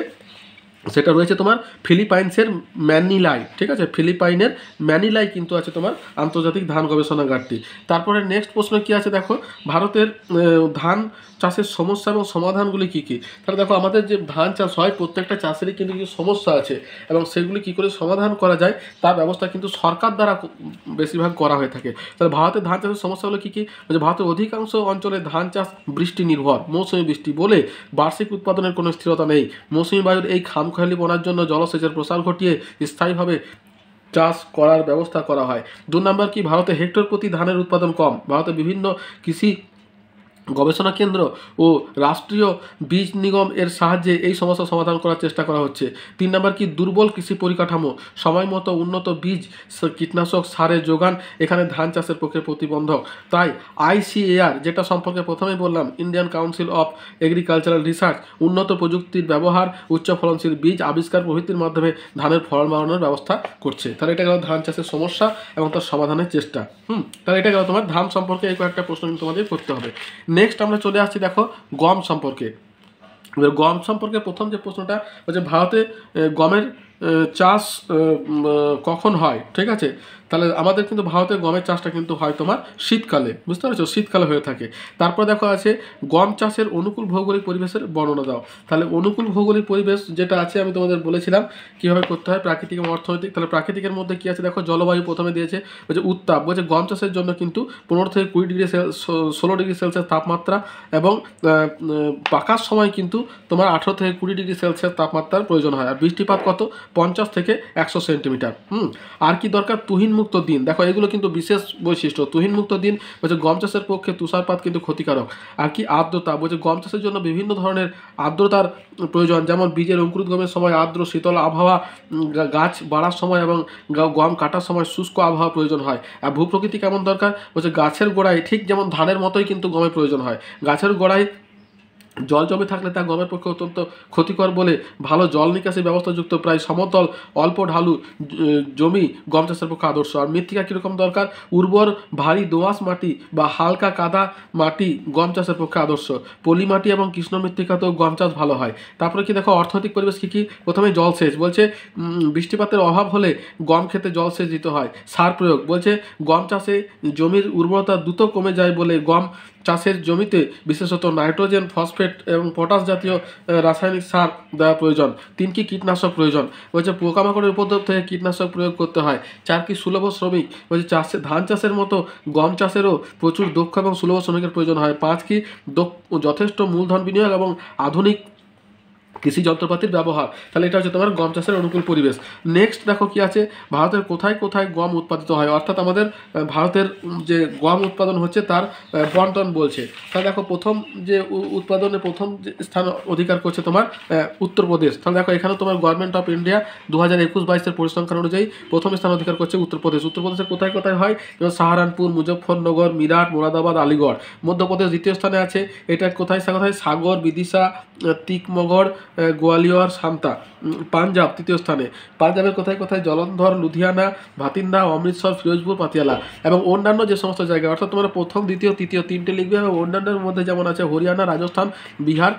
সেটা রয়েছে তোমার ফিলিপাইন্সের ম্যানিলায়। ঠিক আছে, ফিলিপাইনের ম্যানিলায় কিন্তু আছে তোমার আন্তর্জাতিক ধান গবেষণাগারটি। তারপরে নেক্সট প্রশ্ন কি আছে দেখো, ভারতের ধান চাষের সমস্যা এবং সমাধানগুলি কী কী? তাহলে দেখো আমাদের যে ধান চাষ হয় প্রত্যেকটা চাষেরই কিন্তু কিছু সমস্যা আছে, এবং সেগুলি কী করে সমাধান করা যায় তার ব্যবস্থা কিন্তু সরকার দ্বারা বেশিরভাগ করা হয়ে থাকে। তাহলে ভারতের ধান চাষের সমস্যাগুলো কী কী? যে ভারতের অধিকাংশ অঞ্চলে ধান চাষ বৃষ্টি নির্ভর, মৌসুমি বৃষ্টি বলে বার্ষিক উৎপাদনের কোনো স্থিরতা নেই। মৌসুমি বায়ুর এই খামখেয়ালিপনার জন্য জলসেচের প্রসার ঘটিয়ে স্থায়ীভাবে চাষ করার ব্যবস্থা করা হয়। 2 নম্বর কি? ভারতে হেক্টর প্রতি ধানের উৎপাদন কম। ভারতে বিভিন্ন কৃষি গবেষণা কেন্দ্র ও রাষ্ট্রীয় বীজ নিগম এর সাহায্যে এই সমস্যা সমাধান করার চেষ্টা করা হচ্ছে। 3 নম্বর কি? দুর্বল কৃষি পরিকাঠামো, সময় মতো উন্নত বীজ, কীটনাশক, সারের যোগান এখানে ধান চাষের পক্ষে প্রতিবন্ধক। তাই ICAR, যেটা সম্পর্কে প্রথমেই বললাম, Indian council of agricultural research, উন্নত প্রযুক্তির ব্যবহার, উচ্চ ফলনশীল বীজ আবিষ্কার প্রভৃতির মাধ্যমে ধানের ফলন বাড়ানোর ব্যবস্থা করছে। তাহলে এটা গেল ধান চাষের সমস্যা এবং তার সমাধানের চেষ্টা। তাহলে এটা গেল তোমার ধান সম্পর্কে এই কয়েকটা প্রশ্ন কিন্তু তোমাদের করতে হবে। নেক্সট আমরা চলে আসছি দেখো গম সম্পর্কে। গম সম্পর্কে প্রথম যে প্রশ্নটা হচ্ছে ভারতে গমের চাষ কখন হয়? ঠিক আছে, তাহলে আমাদের কিন্তু ভারতে গমের চাষটা কিন্তু হয় তোমার শীতকালে। বুঝতে পারছো, শীতকালে হয়ে থাকে। তারপর দেখো আছে গম চাষের অনুকূল ভৌগোলিক পরিবেশের বর্ণনা দাও। তাহলে অনুকূল ভৌগোলিক পরিবেশ যেটা আছে আমি তোমাদের বলেছিলাম কীভাবে করতে হয়, প্রাকৃতিক এবং অর্থনৈতিক। তাহলে প্রাকৃতিকের মধ্যে কী আছে দেখো, জলবায়ু প্রথমে দিয়েছে, বলছে উত্তাপ, বলছে গম চাষের জন্য কিন্তু 15 থেকে 20 ডিগ্রি 16 ডিগ্রি সেলসিয়াস তাপমাত্রা, এবং পাকার সময় কিন্তু তোমার 18 থেকে 20 ডিগ্রি সেলসিয়াস তাপমাত্রার প্রয়োজন হয়। আর বৃষ্টিপাত কত? 50 থেকে 100 সেন্টিমিটার। আর কি দরকার? তুহিনমুক্ত দিন। দেখো এগুলো কিন্তু বিশেষ বৈশিষ্ট্য। তুহিনমুক্ত দিন বলছে গম চাষের পক্ষে তুষারপাত কিন্তু ক্ষতিকারক। আর কি? আর্দ্রতা, বলছে গম চাষের জন্য বিভিন্ন ধরনের আর্দ্রতার প্রয়োজন, যেমন বীজের অঙ্কুরোদ্গমের সময় আর্দ্র শীতল আবহাওয়া, গাছ বাড়ার সময় এবং গম কাটার সময় শুষ্ক আবহাওয়া প্রয়োজন হয়। আর ভূপ্রকৃতি কেমন দরকার? বলছে গাছের গোড়ায়, ঠিক যেমন ধানের মতোই কিন্তু গমের প্রয়োজন হয়, গাছের গোড়ায় জল জমে থাকলে তা গমের পক্ষে অত্যন্ত ক্ষতিকর বলে ভালো জল নিকাশি ব্যবস্থাযুক্ত প্রায় সমতল অল্প ঢালু জমি গম চাষের পক্ষে আদর্শ। আর মৃত্তিকা কীরকম দরকার? উর্বর ভারী দোআঁশ মাটি বা হালকা কাদা মাটি গম চাষের পক্ষে আদর্শ। পলি মাটি এবং কৃষ্ণ মৃত্তিকাতেও গম চাষ ভালো হয়। তারপরে কি দেখো অর্থনৈতিক পরিবেশ কী কী? প্রথমে জলসেচ, বলছে বৃষ্টিপাতের অভাব হলে গম খেতে জলসেচ দিতে হয়। সার প্রয়োগ, বলছে গম চাষে জমির উর্বরতা দ্রুত কমে যায় বলে গম চাষের জমিতে বিশেষত নাইট্রোজেন, ফসফেট এবং পটাশ জাতীয় রাসায়নিক সার দেওয়া প্রয়োজন। 3 কি? কীটনাশক প্রয়োজন, বলছে পোকামাকড়ের উপদ্রব থেকে কীটনাশক প্রয়োগ করতে হয়। 4 কি? সুলভ শ্রমিক, বলছে ধান চাষের মতো গম চাষেরও প্রচুর দক্ষ এবং সুলভ শ্রমিকের প্রয়োজন হয়। 5 কি? যথেষ্ট মূলধন বিনিয়োগ এবং আধুনিক কৃষি যন্ত্রপাতির ব্যবহার। তাহলে এটা হচ্ছে তোমার গম চাষের অনুকূল পরিবেশ। নেক্সট দেখো কি আছে, ভারতের কোথায় কোথায় গম উৎপাদিত হয়, অর্থাৎ আমাদের ভারতের যে গম উৎপাদন হচ্ছে তার বন্টন বলছে। তাহলে দেখো প্রথম যে উৎপাদনে প্রথম যে স্থান অধিকার করছে তোমার উত্তরপ্রদেশ। তাহলে দেখো এখানে তোমার গভর্নমেন্ট অফ ইন্ডিয়া 2021-22 পরিসংখ্যান অনুযায়ী প্রথম স্থান অধিকার করছে উত্তরপ্রদেশ। উত্তরপ্রদেশের কোথায় কোথায় হয়? যেমন সাহারানপুর, মুজফ্ফরনগর, মিরাট, মোরাদাবাদ, আলিগড়। মধ্যপ্রদেশ দ্বিতীয় স্থানে আছে, এটা কোথায় কোথায়? সাগর, বিদিশা, তিকমগড়, গোয়ালিয়র, সান্তা। পাঞ্জাব তৃতীয় স্থানে। পাঞ্জাবের কোথায় কোথায়? জলন্ধর, লুধিয়ানা, ভাতিন্দা, অমৃতসর, ফিরোজপুর, পাতিয়ালা এবং অন্যান্য যে সমস্ত জায়গা, অর্থাৎ তোমরা প্রথম, দ্বিতীয়, তৃতীয় তিনটে লিখবে এবং অন্যান্যের মধ্যে যেমন আছে হরিয়ানা, রাজস্থান, বিহার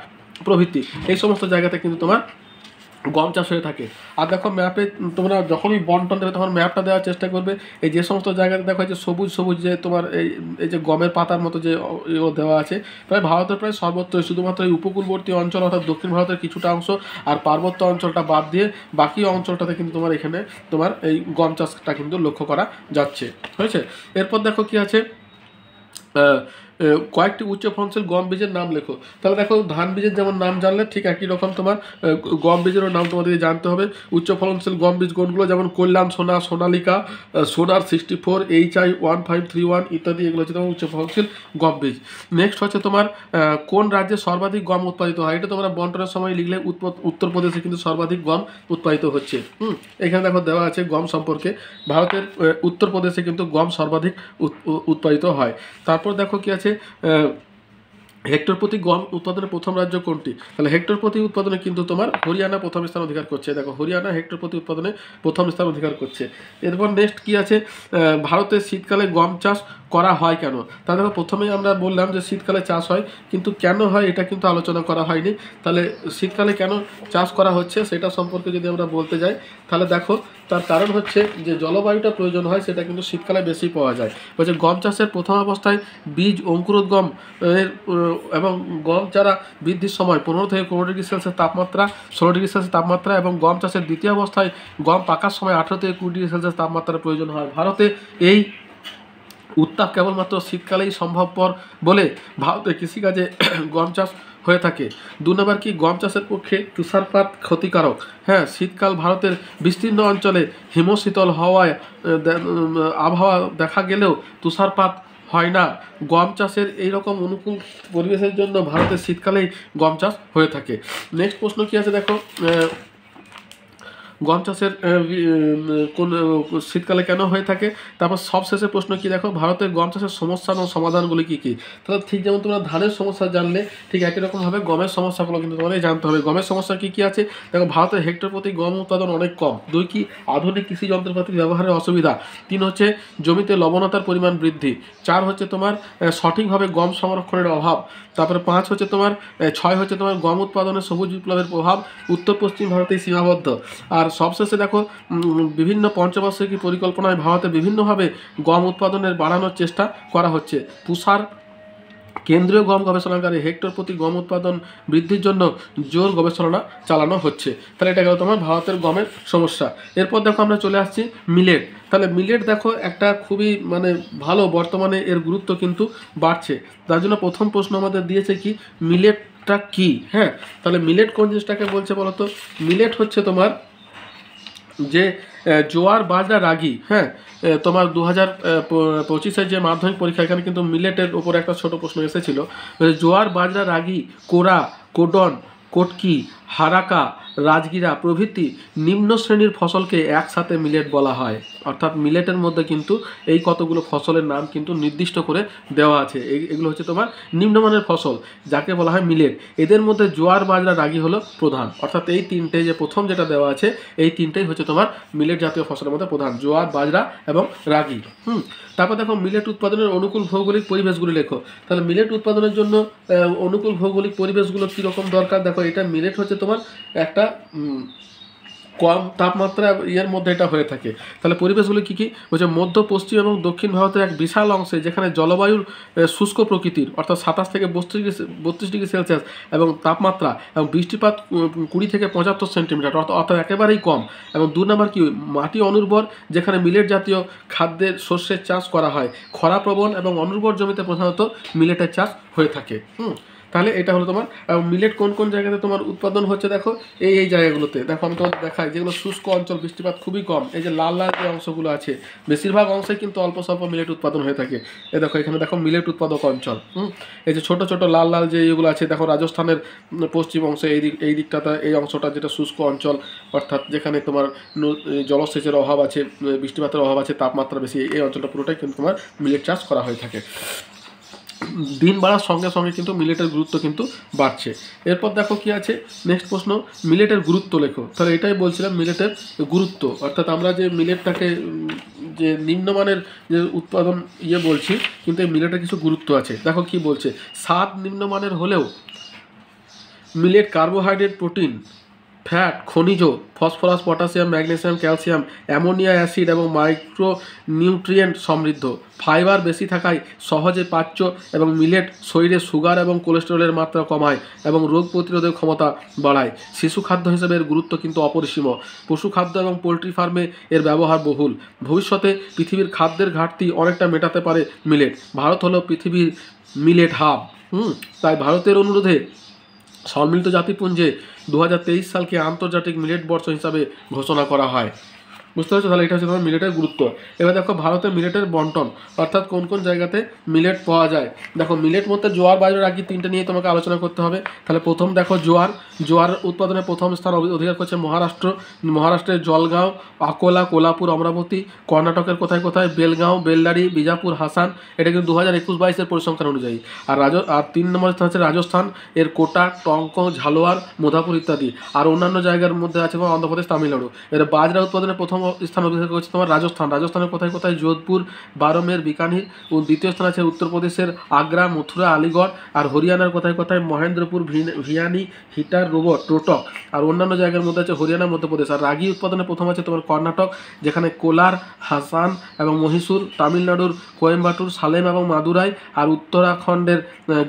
প্রভৃতি, এই সমস্ত জায়গাতে কিন্তু তোমার গম চাষ হয়ে থাকে। আর দেখো ম্যাপে তোমরা যখনই বন্টন দেবে তখন ম্যাপটা দেওয়ার চেষ্টা করবে। এই যে সমস্ত জায়গাতে দেখো যে সবুজ সবুজ যে তোমার এই যে গমের পাতার মতো যে দেওয়া আছে, প্রায় ভারতের প্রায় সর্বত্রই, শুধুমাত্র এই উপকূলবর্তী অঞ্চল অর্থাৎ দক্ষিণ ভারতের কিছুটা অংশ আর পার্বত্য অঞ্চলটা বাদ দিয়ে বাকি অঞ্চলটাতে কিন্তু তোমার এখানে তোমার এই গম চাষটা কিন্তু লক্ষ্য করা যাচ্ছে। হয়েছে? এরপর দেখো কি আছে, কয়েকটি উচ্চ ফলনশীল গম বীজের নাম লেখো। তাহলে দেখো ধান বীজের যেমন নাম জানলে ঠিক একই রকম তোমার গম বীজেরও নাম তোমাদেরকে জানতে হবে। উচ্চ ফলনশীল গম বীজ কোনগুলো? যেমন কল্যাণ সোনা, সোনালিকা, সোনার 64, HI 1531 ইত্যাদি, এগুলো হচ্ছে তোমার উচ্চ ফলনশীল গম বীজ। নেক্সট হচ্ছে তোমার কোন রাজ্যে সর্বাধিক গম উৎপাদিত হয়? এটা তোমরা বন্টনের সময় লিখলে উত্তরপ্রদেশে কিন্তু সর্বাধিক গম উৎপাদিত হচ্ছে। এখানে দেখো দেওয়া আছে গম সম্পর্কে, ভারতের উত্তরপ্রদেশে কিন্তু গম সর্বাধিক উৎপাদিত হয়। তারপর দেখো কি আছে, হেক্টর প্রতি গম উৎপাদনের প্রথম রাজ্য কোনটি? তাহলে হেক্টর প্রতি উৎপাদনে কিন্তু তোমার হরিয়ানা প্রথম স্থান অধিকার করছে। দেখো হরিয়ানা হেক্টর প্রতি উৎপাদনে প্রথম স্থান অধিকার করছে। এরপর নেক্সট কি আছে, ভারতে শীতকালে গম চাষ করা হয় কেন? তাহলে দেখো প্রথমেই আমরা বললাম যে শীতকালে চাষ হয়, কিন্তু কেন হয় এটা কিন্তু আলোচনা করা হয়নি। তাহলে শীতকালে কেন চাষ করা হচ্ছে সেটা সম্পর্কে যদি আমরা বলতে যাই, তাহলে দেখো তার কারণ হচ্ছে যে জলবায়ুটা প্রয়োজন হয় সেটা কিন্তু শীতকালে বেশি পাওয়া যায়। বলছে গম চাষের প্রথম অবস্থায় বীজ, অঙ্কুরোদ্গম এবং গম চারা বৃদ্ধির সময় 15 থেকে 15 ডিগ্রি সেলসিয়াস তাপমাত্রা, 16 ডিগ্রি সেলসিয়াস তাপমাত্রা এবং গম চাষের দ্বিতীয় অবস্থায় গম পাকার সময় 18 থেকে 20 ডিগ্রি সেলসিয়াস তাপমাত্রার প্রয়োজন হয়। ভারতে এই উত্তাপ কেবলমাত্র শীতকালেই সম্ভবপর বলে ভারতে কৃষিকাজে গম চাষ হয়ে থাকে। 2 নম্বর কি, গম চাষের পক্ষে তুষারপাত ক্ষতিকারক। হ্যাঁ, শীতকাল ভারতের বিস্তীর্ণ অঞ্চলে হিমশীতল হওয়ায় আবহাওয়া দেখা গেলেও তুষারপাত হয় না। গম চাষের এইরকম অনুকূল পরিবেশের জন্য ভারতের শীতকালেই গম চাষ হয়ে থাকে। নেক্সট প্রশ্ন কি আছে দেখো, গম চাষের কোন শীতকালে কেন হয়ে থাকে? তারপর সবশেষে প্রশ্ন কি দেখো, ভারতের গম চাষের সমস্যা এবং সমাধানগুলি কী কী? তাহলে ঠিক যেমন তোমরা ধানের সমস্যা জানলে ঠিক একই রকমভাবে গমের সমস্যাগুলো কিন্তু তোমাদের জানতে হবে। গমের সমস্যা কী কী আছে দেখো, ভারতের হেক্টর প্রতি গম উৎপাদন অনেক কম। 2 কি, আধুনিক কৃষি যন্ত্রপাতির ব্যবহারের অসুবিধা। 3 হচ্ছে জমিতে লবণতার পরিমাণ বৃদ্ধি। 4 হচ্ছে তোমার সঠিকভাবে গম সংরক্ষণের অভাব। তারপরে 5 হচ্ছে তোমার 6 হচ্ছে তোমার গম উৎপাদনে সবুজ বিপ্লবের প্রভাব উত্তর পশ্চিম ভারতেই সীমাবদ্ধ। আর সবশেষে দেখো বিভিন্ন পঞ্চবার্ষিকী পরিকল্পনায় ভারতে বিভিন্নভাবে গম উৎপাদনের বাড়ানোর চেষ্টা করা হচ্ছে। পুষার কেন্দ্রীয় গম গবেষণাগারে হেক্টর প্রতি গম উৎপাদন বৃদ্ধির জন্য জোর গবেষণা চালানো হচ্ছে। তাহলে এটা গেল তোমার ভারতের গমের সমস্যা। এরপর দেখো আমরা চলে আসছি মিলেট। তাহলে মিলেট দেখো একটা খুবই মানে ভালো, বর্তমানে এর গুরুত্ব কিন্তু বাড়ছে। তার জন্য প্রথম প্রশ্ন আমাদের দিয়েছে কি, মিলেটটা কি? হ্যাঁ, তাহলে মিলেট কোন জিনিসটাকে বলছে বলতো? মিলেট হচ্ছে তোমার যে জোয়ার, বাজরা, রাগি। হ্যাঁ, তোমার 2025-এর যে মাধ্যমিক পরীক্ষা এখানে কিন্তু মিলেটের ওপর একটা ছোট প্রশ্ন এসেছিল। জোয়ার, বাজরা, রাগি, কোরা, কোডন, কোটকি, হারাকা, রাজগিরা প্রভৃতি নিম্ন শ্রেণীর ফসলকে একসাথে মিলেট বলা হয়। অর্থাৎ মিলেটের মধ্যে কিন্তু এই কতগুলো ফসলের নাম কিন্তু নির্দিষ্ট করে দেওয়া আছে। এগুলো হচ্ছে তোমার নিম্নমানের ফসল যাকে বলা হয় মিলেট। এদের মধ্যে জোয়ার, বাজরা, রাগি হলো প্রধান। অর্থাৎ এই তিনটে যে প্রথম যেটা দেওয়া আছে এই তিনটেই হচ্ছে তোমার মিলেট জাতীয় ফসলের মধ্যে প্রধান, জোয়ার, বাজরা এবং রাগি। তারপর দেখো মিলেট উৎপাদনের অনুকূল ভৌগোলিক পরিবেশগুলি লেখো। তাহলে মিলেট উৎপাদনের জন্য অনুকূল ভৌগোলিক পরিবেশগুলো কীরকম দরকার দেখো, এটা মিলেট হচ্ছে তোমার একটা কম তাপমাত্রা ইয়ের মধ্যে এটা হয়ে থাকে। তাহলে পরিবেশগুলো কী কী বলছে, মধ্য, পশ্চিম এবং দক্ষিণ ভারতের এক বিশাল অংশে যেখানে জলবায়ুর শুষ্ক প্রকৃতির, অর্থাৎ 27 থেকে 32 ডিগ্রি সেলসিয়াস এবং তাপমাত্রা এবং বৃষ্টিপাত 20 থেকে 75 সেন্টিমিটার, অর্থাৎ একেবারেই কম। এবং 2 নম্বর কি, মাটি অনুর্বর যেখানে মিলেট জাতীয় খাদ্যের শস্যের চাষ করা হয়। খরাপ্রবণ এবং অনুর্বর জমিতে প্রধানত মিলেটের চাষ হয়ে থাকে। তাহলে এটা হলো তোমার মিলেট কোন কোন জায়গাতে তোমার উৎপাদন হচ্ছে দেখো, এই জায়গাগুলোতে দেখো আমি তোমাদের দেখাই, যেগুলো শুষ্ক অঞ্চল, বৃষ্টিপাত খুবই কম, এই যে লাল লাল যে অংশগুলো আছে বেশিরভাগ অংশে কিন্তু অল্প স্বল্প মিলেট উৎপাদন হয়ে থাকে। এই দেখো এখানে দেখো মিলেট উৎপাদক অঞ্চল। এই যে ছোট ছোট লাল লাল যে এগুলো আছে দেখো, রাজস্থানের পশ্চিম অংশে এই দিকটাতে এই অংশটা যেটা শুষ্ক অঞ্চল, অর্থাৎ যেখানে তোমার জলসেচের অভাব আছে, বৃষ্টিপাতের অভাব আছে, তাপমাত্রা বেশি, এই অঞ্চলটা পুরোটাই কিন্তু তোমার মিলেট চাষ করা হয়ে থাকে। দিন বাড়ার সঙ্গে সঙ্গে কিন্তু মিলেটের গুরুত্ব কিন্তু বাড়ছে। এরপর দেখো কি আছে, নেক্সট প্রশ্ন, মিলেটের গুরুত্ব লেখো। তাহলে এটাই বলছিলাম মিলেটের গুরুত্ব, অর্থাৎ আমরা যে মিলেটটাকে যে নিম্নমানের যে উৎপাদন বলছি, কিন্তু এই মিলেটের কিছু গুরুত্ব আছে। দেখো কি বলছে, স্বাদ নিম্নমানের হলেও মিলেট কার্বোহাইড্রেট, প্রোটিন, ফ্যাট, খনিজ, phosphorus, potassium, magnesium, calcium, ammonia acid এবং মাইক্রো নিউট্রিয়েন্ট সমৃদ্ধ। ফাইবার বেশি থাকায় সহজে পাচ্য এবং মিলেট শরীরে সুগার এবং কোলেস্টেরলের মাত্রা কমায় এবং রোগ প্রতিরোধের ক্ষমতা বাড়ায়। শিশু খাদ্য হিসেবে এর গুরুত্ব কিন্তু অপরিসীম। পশু খাদ্য এবং পোলট্রি ফার্মে এর ব্যবহার বহুল। ভবিষ্যতে পৃথিবীর খাদ্যের ঘাটতি অনেকটা মেটাতে পারে মিলেট। ভারত হলো পৃথিবীর মিলেট হাব। তাই ভারতের অনুরোধে সম্মিলিত জাতিপুঞ্জে 2023 সালকে আন্তর্জাতিক মিলেট বর্ষ হিসাবে ঘোষণা করা হয়। বুঝতে পারছো? তাহলে এটা হচ্ছে তোমার মিলেটের গুরুত্ব। এবার দেখো ভারতের মিলেটের বন্টন, অর্থাৎ কোন কোন জায়গাতে মিলেট পাওয়া যায়। দেখো মিলেট মধ্যে জোয়ার বাজরা রাগি তিনটে নিয়ে তোমাকে আলোচনা করতে হবে। তাহলে প্রথম দেখো জোয়ার উৎপাদনে প্রথম স্থান অধিকার করছে মহারাষ্ট্রের জলগাঁও, আকোলা, কোলাপুর, অমরাবতী। কর্ণাটকের কোথায় কোথায়, বেলগাঁও, বেল্লারি, বিজাপুর, হাসান। এটা কিন্তু 2021-22 পরিসংখ্যান অনুযায়ী। আর 3 নম্বর স্থান হচ্ছে রাজস্থান, এর কোটা, টঙ্ক, ঝালোয়ার, মোধাপুর ইত্যাদি। আর অন্যান্য জায়গার মধ্যে আছে তোমার অন্ধ্রপ্রদেশ, তামিলনাড়ু। এর বাজরা উৎপাদনে প্রথম স্থান অধিকার করছে তোমার রাজস্থানের কোথায় কোথায়, যোধপুর, বারমের, বিকানির। ও দ্বিতীয় স্থান আছে উত্তরপ্রদেশের আগ্রা, মথুরা, আলিগড়। আর হরিয়ানার কোথায় কোথায়, মহেন্দ্রপুর, ভিয়ানি, হিটার, রোটক। আর অন্যান্য জায়গার মধ্যে আছে হরিয়ানা, মধ্যপ্রদেশ। আর রাগি উৎপাদনে প্রথম আছে তোমার কর্ণাটক, যেখানে কোলার, হাসান এবং মহীশূর। তামিলনাড়ুর কোয়েম্বাটুর, সালেম এবং মাদুরাই। আর উত্তরাখণ্ডের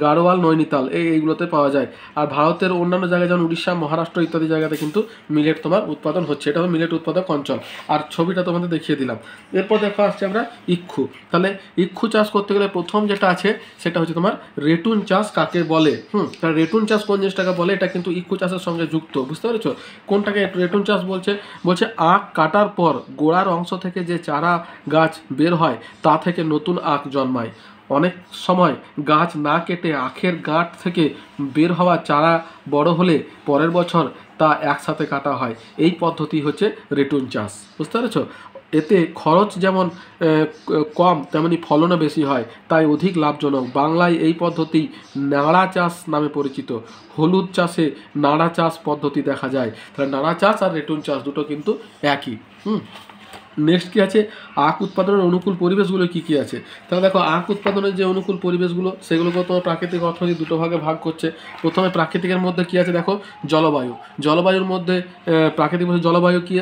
গাড়োয়াল, নৈনিতাল, এইগুলোতে পাওয়া যায়। আর ভারতের অন্যান্য জায়গায় যেমন উড়িষ্যা, মহারাষ্ট্র ইত্যাদি জায়গাতে কিন্তু মিলেট তোমার উৎপাদন হচ্ছে। এটা হলো মিলেট উৎপাদক অঞ্চল। আর ছবিটা তোমাদের দেখিয়ে দিলাম। এরপর দেখো আসছে আমরা ইক্ষু। তাহলে ইক্ষু চাষ করতে গেলে প্রথম যেটা আছে সেটা হচ্ছে তোমার রেটুন চাষ কাকে বলে। তাহলে রেটুন চাষ কোন জিনিসটাকে বলে, এটা কিন্তু ইক্ষু চাষের সঙ্গে যুক্ত। বুঝতে পেরেছো? কোনটাকে রেটুন চাষ বলছে আখ কাটার পর গোড়ার অংশ থেকে যে চারা গাছ বের হয় তা থেকে নতুন আখ জন্মায়। অনেক সময় গাছ না কেটে আখের গাঁট থেকে বের হওয়া চারা বড় হলে পরের বছর তা একসাথে কাটা হয়। এই পদ্ধতি হচ্ছে রেটুন চাষ। বুঝতে পেরেছো? এতে খরচ যেমন কম তেমনি ফলনও বেশি হয়, তাই অধিক লাভজনক। বাংলায় এই পদ্ধতি নাড়া চাষ নামে পরিচিত। হলুদ চাষে নাড়া চাষ পদ্ধতি দেখা যায়। তাহলে নাড়া চাষ আর রেটুন চাষ দুটো কিন্তু একই। নেক্সট কী আছে, আখ উৎপাদনের অনুকূল পরিবেশগুলো কী কী আছে। তাহলে দেখো আখ উৎপাদনের যে অনুকূল পরিবেশগুলো সেগুলোকে তোমার প্রাকৃতিক অর্থনীতি দুটো ভাগে ভাগ করছে। প্রথমে প্রাকৃতিকের মধ্যে কী আছে দেখো, জলবায়ুর মধ্যে প্রাকৃতিক জলবায়ু কি,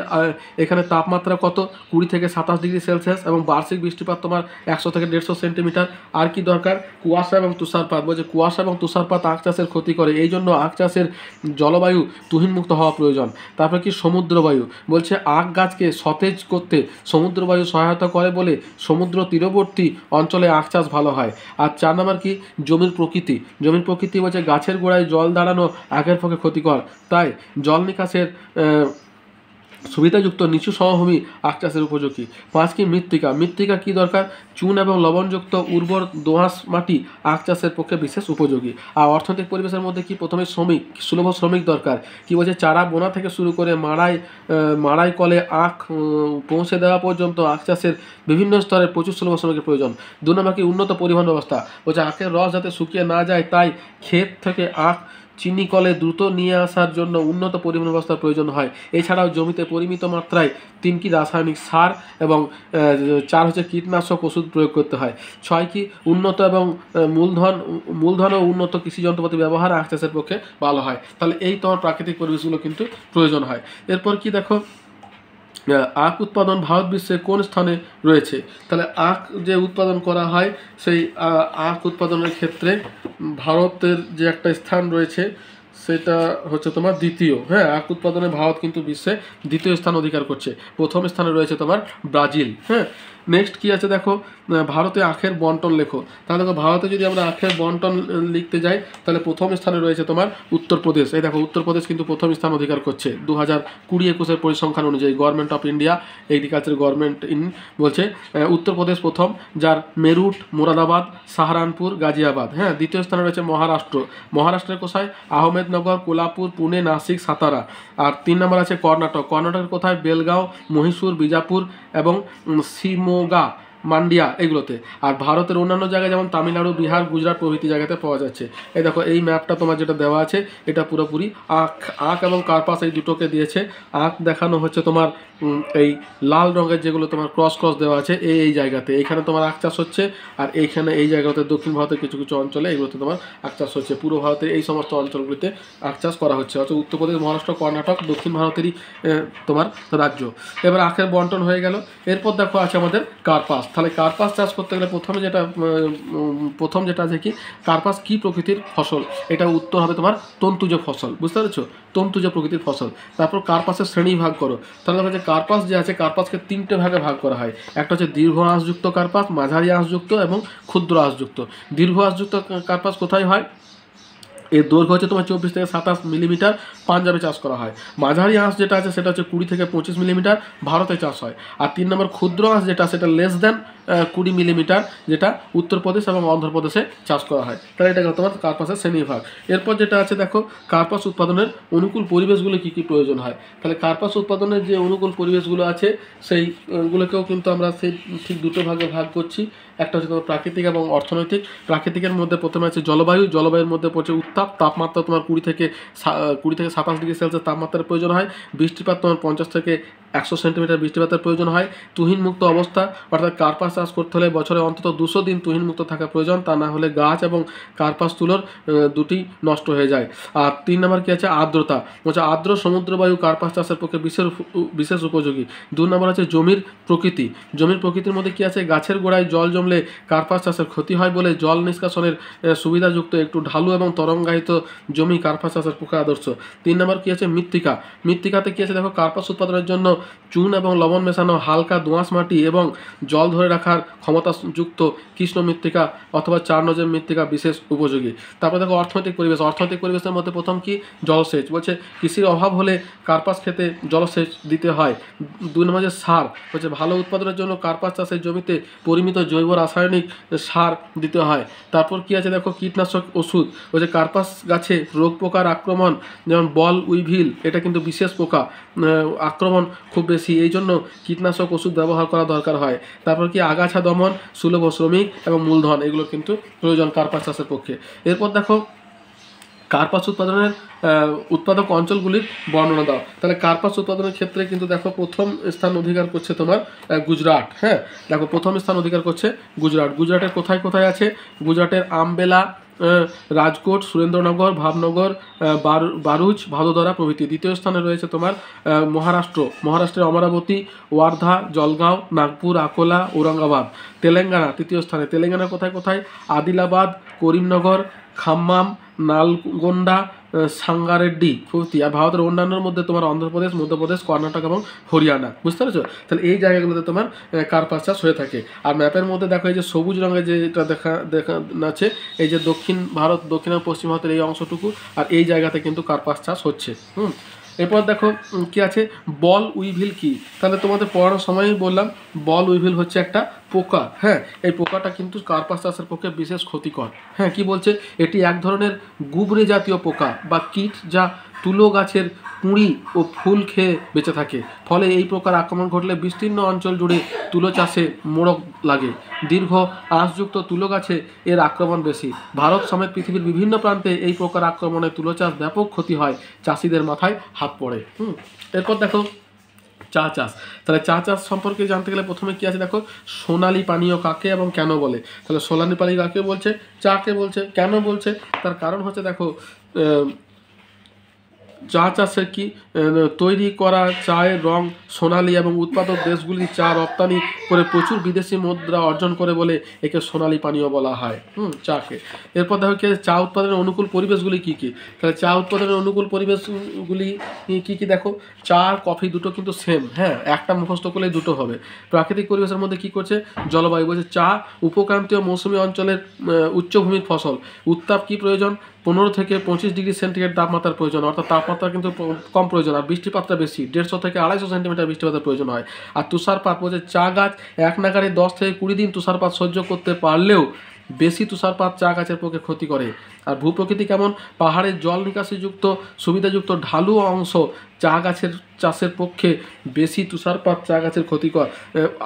এখানে তাপমাত্রা কত, 20 থেকে 27 ডিগ্রি সেলসিয়াস এবং বার্ষিক বৃষ্টিপাত তোমার 100 থেকে 150 সেন্টিমিটার। আর কি দরকার, কুয়াশা এবং তুষারপাত। বলছে কুয়াশা এবং তুষারপাত আখ চাষের ক্ষতি করে, এই জন্য আখ চাষের জলবায়ু তুহিনমুক্ত হওয়া প্রয়োজন। তারপরে কি সমুদ্রবায়ু, বলছে আখ গাছকে সতেজ করতে সমুদ্রবায়ু সহায়তা করে বলে সমুদ্র তীরবর্তী অঞ্চলে আখ চাষ ভালো হয়। আর 4 নম্বর কি, জমির প্রকৃতি বলছে গাছের গোড়ায় জল দাঁড়ানো আখের পক্ষে ক্ষতিকর, তাই জল নিকাশের সুবিধাযুক্ত নিচু সমভূমি আখ চাষের উপযোগী। 5 কি, মৃত্তিকা কি দরকার, চুন এবং লবণযুক্ত উর্বর দোআঁশ মাটি আখ চাষের পক্ষে বিশেষ উপযোগী। আর অর্থনৈতিক পরিবেশের মধ্যে কি, প্রথমে সুলভ শ্রমিক দরকার। কি বলছে, চারা বোনা থেকে শুরু করে মাড়াই কলে আখ পৌঁছে দেওয়া পর্যন্ত আখ চাষের বিভিন্ন স্তরে প্রচুর সুলভ শ্রমিকের প্রয়োজন। 2 নম্বর কি, উন্নত পরিবহন ব্যবস্থা। বলছে আখের রস যাতে শুকিয়ে না যায়, তাই ক্ষেত থেকে আখ চিনি কলে দ্রুত নিয়ে আসার জন্য উন্নত পরিবহন ব্যবস্থার প্রয়োজন হয়। এছাড়াও জমিতে পরিমিত মাত্রায় 3 কি, রাসায়নিক সার এবং 4 হচ্ছে কীটনাশক ওষুধ প্রয়োগ করতে হয়। 6 কি, উন্নত এবং মূলধন ও উন্নত কৃষি যন্ত্রপাতি ব্যবহার আখ চাষের পক্ষে ভালো হয়। তাহলে এই তোমার প্রাকৃতিক পরিবেশগুলো কিন্তু প্রয়োজন হয়। এরপর কি দেখো, আখ উৎপাদন ভারত বিশ্বে কোন স্থানে রয়েছে। তাহলে আখ যে উৎপাদন করা হয় সেই আখ উৎপাদনের ক্ষেত্রে ভারতের যে একটা স্থান রয়েছে সেটা হচ্ছে তোমার দ্বিতীয়। আখ উৎপাদনে ভারত কিন্তু বিশ্বে দ্বিতীয় স্থান অধিকার করছে। প্রথম স্থানে রয়েছে তোমার ব্রাজিল। নেক্সট কি আছে দেখো, ভারতে আখের বন্টন লেখো। তাহলে দেখো ভারতে যদি আমরা আখের বন্টন লিখতে যাই তাহলে প্রথম স্থানে রয়েছে তোমার উত্তরপ্রদেশ। এই দেখো উত্তরপ্রদেশ কিন্তু প্রথম স্থান অধিকার করছে 2020-21 পরিসংখ্যান অনুযায়ী। Government of India agriculture government বলছে উত্তরপ্রদেশ প্রথম, যার মেরুট, মোরাদাবাদ, সাহারানপুর, গাজিয়াবাদ। দ্বিতীয় স্থানে রয়েছে মহারাষ্ট্রের কোথায়, আহমেদনগর, কোলাপুর, পুনে, নাসিক, সাতারা। আর 3 নম্বর আছে কর্ণাটকের কোথায়, বেলগাঁও, মহীশূর, বিজাপুর এবং শিমোগা। মান্ডিয়া এগুলোতে। আর ভারতের অন্যান্য জায়গায় যেমন তামিলনাড়ু, বিহার, গুজরাট প্রভৃতি জায়গাতে পাওয়া যাচ্ছে। এই দেখো এই ম্যাপটা তোমার যেটা দেওয়া আছে এটা পুরোপুরি আখ এবং কার্পাস এই দুটোকে দিয়েছে। আখ দেখানো হচ্ছে তোমার এই লাল রঙের যেগুলো তোমার ক্রস দেওয়া আছে এই জায়গাতে, এইখানে তোমার আখ চাষ হচ্ছে। আর এইখানে এই জায়গাতে দক্ষিণ ভারতের কিছু কিছু অঞ্চলে এগুলোতে তোমার আখ চাষ হচ্ছে। পূর্ব ভারতের এই সমস্ত অঞ্চলগুলিতে আখ চাষ করা হচ্ছে, অর্থাৎ উত্তরপ্রদেশ, মহারাষ্ট্র, কর্ণাটক দক্ষিণ ভারতেরই তোমার রাজ্য। এবার আখের বন্টন হয়ে গেল। এরপর দেখো আছে আমাদের কার্পাস। তাহলে কার্পাস চাষ করতে গেলে প্রথম যেটা আছে কি, কার্পাস কি প্রকৃতির ফসল? এটা উত্তর হবে তোমার তন্তুজ ফসল, বুঝতে পেরেছো? তন্তুজ প্রকৃতির ফসল। তারপর কার্পাসের শ্রেণী ভাগ করো। তাহলে দেখো যে কার্পাস যে আছে, কার্পাসকে 3টে ভাগে ভাগ করা হয়। একটা হচ্ছে দীর্ঘ আঁশযুক্ত কার্পাস, মাঝারি আঁশযুক্ত এবং ক্ষুদ্র আঁশযুক্ত। দীর্ঘ আঁশযুক্ত কার্পাস কোথায় হয়? এর দৈর্ঘ্য হচ্ছে তোমার 24 থেকে 27 মিলিমিটার, পাঞ্জাবে চাষ করা হয়। মাঝারি আঁশ যেটা আছে সেটা হচ্ছে 20 থেকে 25 মিলিমিটার, ভারতে চাষ হয়। আর 3 নম্বর ক্ষুদ্র আঁশ যেটা, সেটা লেস দ্যান 20 মিলিমিটার, যেটা উত্তরপ্রদেশ এবং অন্ধ্রপ্রদেশে চাষ করা হয়। তাহলে এটা তোমার কার্পাসের শ্রেণীভাগ। এরপর যেটা আছে দেখো, কার্পাস উৎপাদনের অনুকূল পরিবেশগুলো কী কী প্রয়োজন হয়। তাহলে কার্পাস উৎপাদনের যে অনুকূল পরিবেশগুলো আছে সেইগুলোকেও কিন্তু আমরা ঠিক দুটো ভাগে ভাগ করছি। একটা হচ্ছে তোমার প্রাকৃতিক এবং অর্থনৈতিক। প্রাকৃতিকের মধ্যে প্রথমে আছে জলবায়ুর মধ্যে পড়ছে উত্তাপ, তাপমাত্রা তোমার 20 থেকে 27 ডিগ্রি সেলসিয়াস তাপমাত্রার প্রয়োজন হয়। বৃষ্টিপাত তোমার 50 থেকে 100 সেন্টিমিটার বৃষ্টিপাতের প্রয়োজন হয়। তুহিনমুক্ত অবস্থা, অর্থাৎ কার্পাস চাষ করতে হলে বছরে অন্তত 200 দিন তুহিনমুক্ত থাকা প্রয়োজন, তা না হলে গাছ এবং কার্পাস তুলোর দুটি নষ্ট হয়ে যায়। আর 3 নম্বর কি আছে, আর্দ্রতা। বলছে আর্দ্র সমুদ্রবায়ু কার্পাস চাষের পক্ষে বিশেষ উপযোগী। 2 নম্বর আছে জমির প্রকৃতি। জমির প্রকৃতির মধ্যে কি আছে, গাছের গোড়ায় জল জমলে কার্পাস চাষের ক্ষতি হয় বলে জল নিষ্কাশনের সুবিধাযুক্ত একটু ঢালু এবং তরঙ্গায়িত জমি কার্পাস চাষের পক্ষে আদর্শ। 3 নম্বর কি আছে, মৃত্তিকা। মৃত্তিকাতে কি আছে দেখো, কার্পাস উৎপাদনের জন্য চুন এবং লবণ মেশানো হালকা দোআঁশ মাটি এবং জল ধরে রাখার ক্ষমতাযুক্ত কৃষ্ণ মৃত্তিকা অথবা 4 নজের মৃত্তিকা বিশেষ উপযোগী। তারপর দেখো অর্থনৈতিক পরিবেশ। অর্থনৈতিক পরিবেশের মধ্যে প্রথম কি, জলসেচ। বলছে কৃষির অভাব হলে কার্পাস খেতে জলসেচ দিতে হয়। 2 নম্বর যে সার। বলছে ভালো উৎপাদনের জন্য কার্পাস চাষের জমিতে পরিমিত জৈব রাসায়নিক সার দিতে হয়। তারপর কি আছে দেখো, কীটনাশক ওষুধ। বলছে কার্পাস গাছে রোগ পোকার আক্রমণ, যেমন বল উইভিল, এটা কিন্তু বিশেষ পোকা, আক্রমণ খুব বেশি, এই জন্য কীটনাশক ওষুধ ব্যবহার করা দরকার হয়। তারপর কি, আগাছা দমন, সুলভ শ্রমিক এবং মূলধন, এগুলো কিন্তু প্রয়োজন কার্পাস চাষের পক্ষে। এরপর দেখো কার্পাস উৎপাদনের উৎপাদক অঞ্চলগুলির বর্ণনা দাও। তাহলে কার্পাস উৎপাদনের ক্ষেত্রে কিন্তু দেখো প্রথম স্থান অধিকার করছে তোমার গুজরাট। হ্যাঁ, দেখো প্রথম স্থান অধিকার করছে গুজরাট। গুজরাটের কোথায় কোথায় আছে, গুজরাটের আম্বেলা, রাজকোট, সুরেন্দ্রনগর, ভাবনগর, বারুচ, ভাদোদরা প্রভৃতি। দ্বিতীয় স্থানে রয়েছে তোমার মহারাষ্ট্রের অমরাবতী, ওয়ার্ধা, জলগাঁও, নাগপুর, আকোলা, ঔরঙ্গাবাদ। তেলেঙ্গানা তৃতীয় স্থানে। তেলেঙ্গানা কোথায় কোথায়, আদিলাবাদ, করিমনগর, খাম্মাম, নালগোন্ডা, সাঙ্গারেড্ডি প্রভৃতি। আর ভারতের অন্যান্যর মধ্যে তোমার অন্ধ্রপ্রদেশ, মধ্যপ্রদেশ, কর্ণাটক এবং হরিয়ানা, বুঝতে পেরেছো? তাহলে এই জায়গাগুলোতে তোমার কার্পাস চাষ হয়ে থাকে। আর ম্যাপের মধ্যে দেখো এই যে সবুজ রঙের যেটা দেখা আছে, এই যে দক্ষিণ ভারত, দক্ষিণ এবং পশ্চিম ভারতের এই অংশটুকু, আর এই জায়গাতে কিন্তু কার্পাস চাষ হচ্ছে। এরপর দেখো কি আছে, বল উইভিল কি। তাহলে তোমাদের পড়ানোর সময়ই বললাম, বল উইভিল হচ্ছে একটা পোকা। হ্যাঁ, এই পোকাটা কিন্তু কার্পাস চাষের পক্ষে বিশেষ ক্ষতিকর। হ্যাঁ, কি বলছে, এটি এক ধরনের গুবরে জাতীয় পোকা বা কীট, যা তুলো গাছের কুঁড়ি ও ফুল খেয়ে বেঁচে থাকে। ফলে এই প্রকার আক্রমণ ঘটলে বিস্তীর্ণ অঞ্চল জুড়ে তুলো চাষে মোড়ক লাগে। দীর্ঘ আঁশযুক্ত তুলো গাছে এর আক্রমণ বেশি। ভারত সমেত পৃথিবীর বিভিন্ন প্রান্তে এই প্রকার আক্রমণে তুলো চাষ ব্যাপক ক্ষতি হয়, চাষিদের মাথায় হাত পড়ে। এরপর দেখো চা চাষ। তাহলে চা চাষ সম্পর্কে জানতে গেলে প্রথমে কি আছে দেখো, সোনালী পানীয় কাকে এবং কেন বলে। তাহলে সোনালী পানীয় কাকে বলছে, চাকে বলছে। কেন বলছে, তার কারণ হচ্ছে দেখো, চা চাষের কি তৈরি করা চায়ের রং সোনালী এবং উৎপাদক দেশগুলি চা রপ্তানি করে প্রচুর বিদেশি মুদ্রা অর্জন করে বলে একে সোনালী পানীয় বলা হয় চাকে। এরপর দেখো কি, চা উৎপাদনের অনুকূল পরিবেশগুলি কী কী। তাহলে চা উৎপাদনের অনুকূল পরিবেশগুলি কী কী দেখো, চা আর কফি দুটো কিন্তু সেম। হ্যাঁ, একটা মুখস্থ করলে দুটো হবে। প্রাকৃতিক পরিবেশের মধ্যে কী করছে, জলবায়ু। বলছে চা উপক্রান্তীয় মৌসুমী অঞ্চলের উচ্চভূমির ফসল। উত্তাপ কী প্রয়োজন, 15 থেকে 25 ডিগ্রি সেন্টিগ্রেড তাপমাত্রার প্রয়োজন, অর্থাৎ তাপমাত্রা কিন্তু কম প্রয়োজন। আর বৃষ্টিপাতটা বেশি, 150 থেকে 250 সেন্টিমিটার বৃষ্টিপাতের প্রয়োজন হয়। আর তুষারপাত, বলছে চা গাছ এক নাগারে 10 থেকে 20 দিন তুষারপাত সহ্য করতে পারলেও বেশি তুষারপাত চা গাছের পক্ষে ক্ষতি করে। আর ভূপ্রকৃতি কেমন? পাহাড়ের জল নিকাশিযুক্ত সুবিধাযুক্ত ঢালু অংশ চা গাছের চাষের পক্ষে বেশি তুষারপাত চা গাছের ক্ষতিকর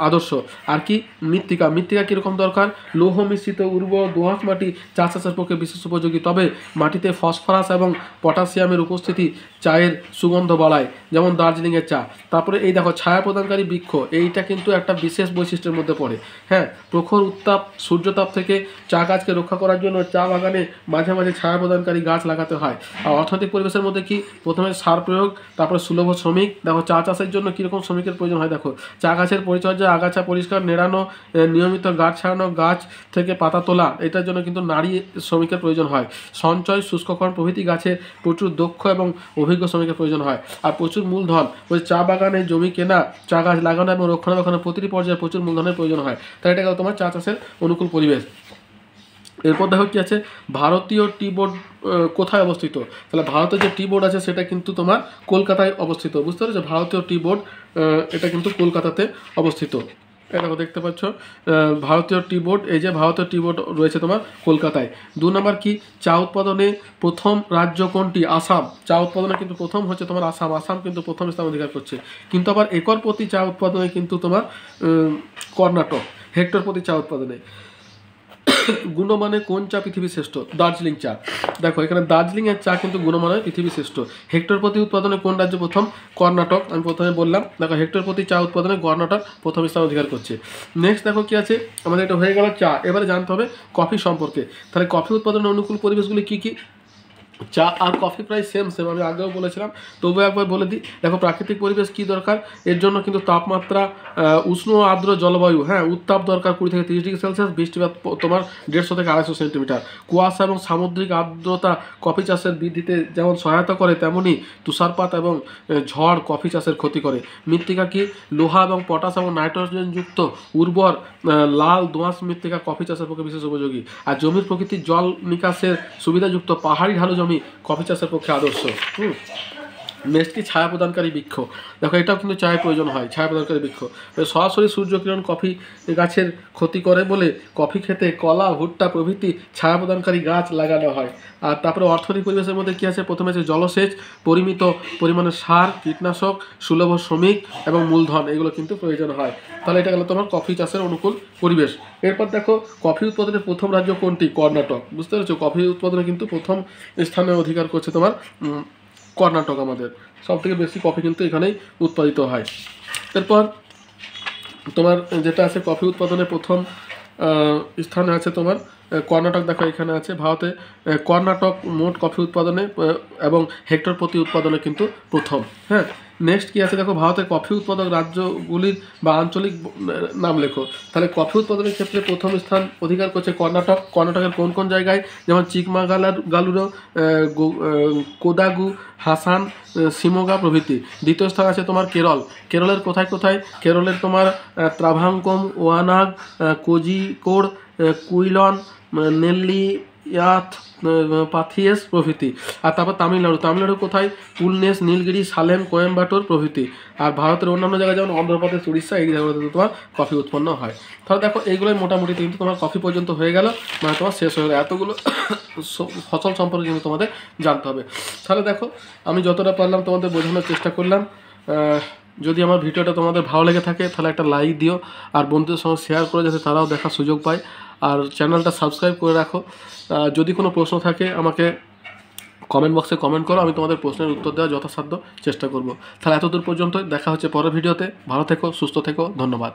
আদর্শ। আর কি মৃত্তিকা, মৃত্তিকা কীরকম দরকার? লৌহ মিশ্রিত উর্বর দোআঁশ মাটি চা চাষের পক্ষে বিশেষ উপযোগী। তবে মাটিতে ফসফরাস এবং পটাশিয়ামের উপস্থিতি চায়ের সুগন্ধ বাড়ায়, যেমন দার্জিলিংয়ের চা। তারপরে এই দেখো ছায়া প্রদানকারী বৃক্ষ, এইটা কিন্তু একটা বিশেষ বৈশিষ্ট্যের মধ্যে পড়ে। হ্যাঁ, প্রখর উত্তাপ সূর্যতাপ থেকে চা গাছকে রক্ষা করার জন্য চা বাগানে মাঝে মাঝে ছায়া প্রদানকারী গাছ লাগাতে হয়। আর অর্থনৈতিক পরিবেশের মধ্যে কি? প্রথমে সার প্রয়োগ, তারপরে সুলভ শ্রমিক। দেখো চা চাষের জন্য কীরকম শ্রমিকের প্রয়োজন হয়। দেখো চা গাছের পরিচর্যা, আগাছা পরিষ্কার, নেড়ানো, নিয়মিত গাছ ছাড়ানো, গাছ থেকে পাতা তোলা, এটার জন্য কিন্তু নারী শ্রমিকের প্রয়োজন হয়। সঞ্চয়, শুষ্ককরণ প্রভৃতি গাছে প্রচুর দক্ষ এবং অভিজ্ঞ শ্রমিকের প্রয়োজন হয়। আর প্রচুর মূলধন, ওই চা বাগানে জমি কেনা, চা গাছ লাগানো এবং রক্ষণাবেক্ষণের প্রতিটি পর্যায়ে প্রচুর মূলধনের প্রয়োজন হয়। তাই এটা গেল তোমার চা চাষের অনুকূল পরিবেশ। এরপর দেখো কী আছে, ভারতীয় টি বোর্ড কোথায় অবস্থিত? তাহলে ভারতের যে টি বোর্ড আছে সেটা কিন্তু তোমার কলকাতায় অবস্থিত। বুঝতে পেরেছো? ভারতীয় টি বোর্ড এটা কিন্তু কলকাতাতে অবস্থিত। এটা দেখতে পাচ্ছ ভারতীয় টি বোর্ড, এই যে ভারতীয় টি বোর্ড রয়েছে তোমার কলকাতায়। 2 নম্বর কি? চা উৎপাদনে প্রথম রাজ্য কোনটি? আসাম। চা উৎপাদনে কিন্তু প্রথম হচ্ছে তোমার আসাম। আসাম কিন্তু প্রথম স্থান অধিকার করছে। কিন্তু আবার একর প্রতি চা উৎপাদনে কিন্তু তোমার কর্ণাটক, হেক্টর প্রতি চা উৎপাদনে। গুণমানে কোন চা পৃথিবীর শ্রেষ্ঠ? দার্জিলিং চা। দেখো এখানে দার্জিলিংয়ের চা কিন্তু গুণমানে পৃথিবীর শ্রেষ্ঠ। হেক্টর প্রতি উৎপাদনে কোন রাজ্য প্রথম? কর্ণাটক। আমি প্রথমে বললাম, দেখো হেক্টর প্রতি চা উৎপাদনে কর্ণাটক প্রথম স্থান অধিকার করছে। নেক্সট দেখো কি আছে, আমাদের এটা হয়ে গেল চা। এবারে জানতে হবে কফি সম্পর্কে। তাহলে কফি উৎপাদনের অনুকূল পরিবেশগুলি কী কী? চা আর কফি প্রায় সেম, আমি আগেও বলেছিলাম, তবুও একবার বলে দিই। দেখো প্রাকৃতিক পরিবেশ কি দরকার? এর জন্য কিন্তু তাপমাত্রা উষ্ণ আর্দ্র জলবায়ু, হ্যাঁ, উত্তাপ দরকার 20 থেকে 30 ডিগ্রি সেলসিয়াস, বৃষ্টিপাত তোমার 150 থেকে 250 সেন্টিমিটার। কুয়াশা এবং সামুদ্রিক আর্দ্রতা কফি চাষের বৃদ্ধিতে যেমন সহায়তা করে, তেমনি তুষারপাত এবং ঝড় কফি চাষের ক্ষতি করে। মৃত্তিকা কি? লোহা এবং পটাশ এবং নাইট্রোজেনযুক্ত উর্বর লাল দোআঁশ মৃত্তিকা কফি চাষের পক্ষে বিশেষ উপযোগী। আর জমির প্রকৃতির জল নিকাশের সুবিধাযুক্ত পাহাড়ি ঢালু জমি কফি চাষের পক্ষে আদর্শ। নেক্সট কি? ছায়া প্রদানকারী বৃক্ষ। দেখো এটাও কিন্তু চায়ের প্রয়োজন হয়, ছায়া প্রদানকারী বৃক্ষ। সরাসরি সূর্যকিরণ কফি গাছের ক্ষতি করে বলে কফি খেতে কলা, ভুট্টা প্রভৃতি ছায়া প্রদানকারী গাছ লাগানো হয়। আর তারপরে অর্থনৈতিক পরিবেশের মধ্যে কী আছে? প্রথমে আছে জলসেচ, পরিমিত পরিমাণে সার, কীটনাশক, সুলভ শ্রমিক এবং মূলধন, এগুলো কিন্তু প্রয়োজন হয়। তাহলে এটা গেল তোমার কফি চাষের অনুকূল পরিবেশ। এরপর দেখো কফি উৎপাদনের প্রথম রাজ্য কোনটি? কর্ণাটক। বুঝতে পেরেছো? কফি উৎপাদনে কিন্তু প্রথম স্থানে অধিকার করছে তোমার কর্ণাটক। আমাদের সবথেকে বেশি কফি কিন্তু এখানেই উৎপাদিত হয়। এরপর তোমার যেটা আছে কফি উৎপাদনে প্রথম স্থানে আছে তোমার কর্ণাটক। দেখো এখানে আছে ভারতে কর্ণাটক মোট কফি উৎপাদনে এবং হেক্টর প্রতি উৎপাদনে কিন্তু প্রথম। হ্যাঁ, নেক্সট কি আছে? দেখো ভারতের কফি উৎপাদক রাজ্যগুলির বা আঞ্চলিক নাম লেখো। তাহলে কফি উৎপাদনের ক্ষেত্রে প্রথম স্থান অধিকার করছে কর্ণাটক। কর্ণাটকের কোন কোন জায়গায়? যেমন চিকমাগালুরু, কোদাগু, হাসান, শিমোগা প্রভৃতি। দ্বিতীয় স্থান আছে তোমার কেরল। কেরলের কোথায় কোথায়? কেরলের তোমার ত্রাভাঙ্কম, ওয়ানাগ, কোজিকোড, কুইলন, নেল্লিয়াথ, পাথিয়েস প্রভৃতি। আর তারপর তামিলনাড়ু কোথায়? পুলনেস, নীলগিরি, সালেম, কোয়েম্বাটোর প্রভৃতি। আর ভারতের অন্যান্য জায়গায় যেমন অন্ধ্রপ্রদেশ, উড়িষ্যা, এই জায়গাগুলোতে তোমার কফি উৎপন্ন হয়। তাহলে দেখো এইগুলোই মোটামুটি কিন্তু তোমার কফি পর্যন্ত হয়ে গেল, মানে তোমার শেষ হয়ে গেল। এতগুলো ফসল সম্পর্কে কিন্তু তোমাদের জানতে হবে। তাহলে দেখো আমি যতটা পারলাম তোমাদের বোঝানোর চেষ্টা করলাম। যদি আমার ভিডিওটা তোমাদের ভালো লেগে থাকে তাহলে একটা লাইক দিও, আর বন্ধুদের সঙ্গে শেয়ার করে যাতে তারাও দেখার সুযোগ পায়। আর চ্যানেলটা সাবস্ক্রাইব করে রাখো। যদি কোনো প্রশ্ন থাকে আমাকে কমেন্ট বক্সে কমেন্ট করো, আমি তোমাদের প্রশ্নের উত্তর দেওয়ার যথাসাধ্য চেষ্টা করব। তাহলে এতদূর পর্যন্ত, দেখা হচ্ছে পরের ভিডিওতে। ভালো থেকো, সুস্থ থেকো, ধন্যবাদ।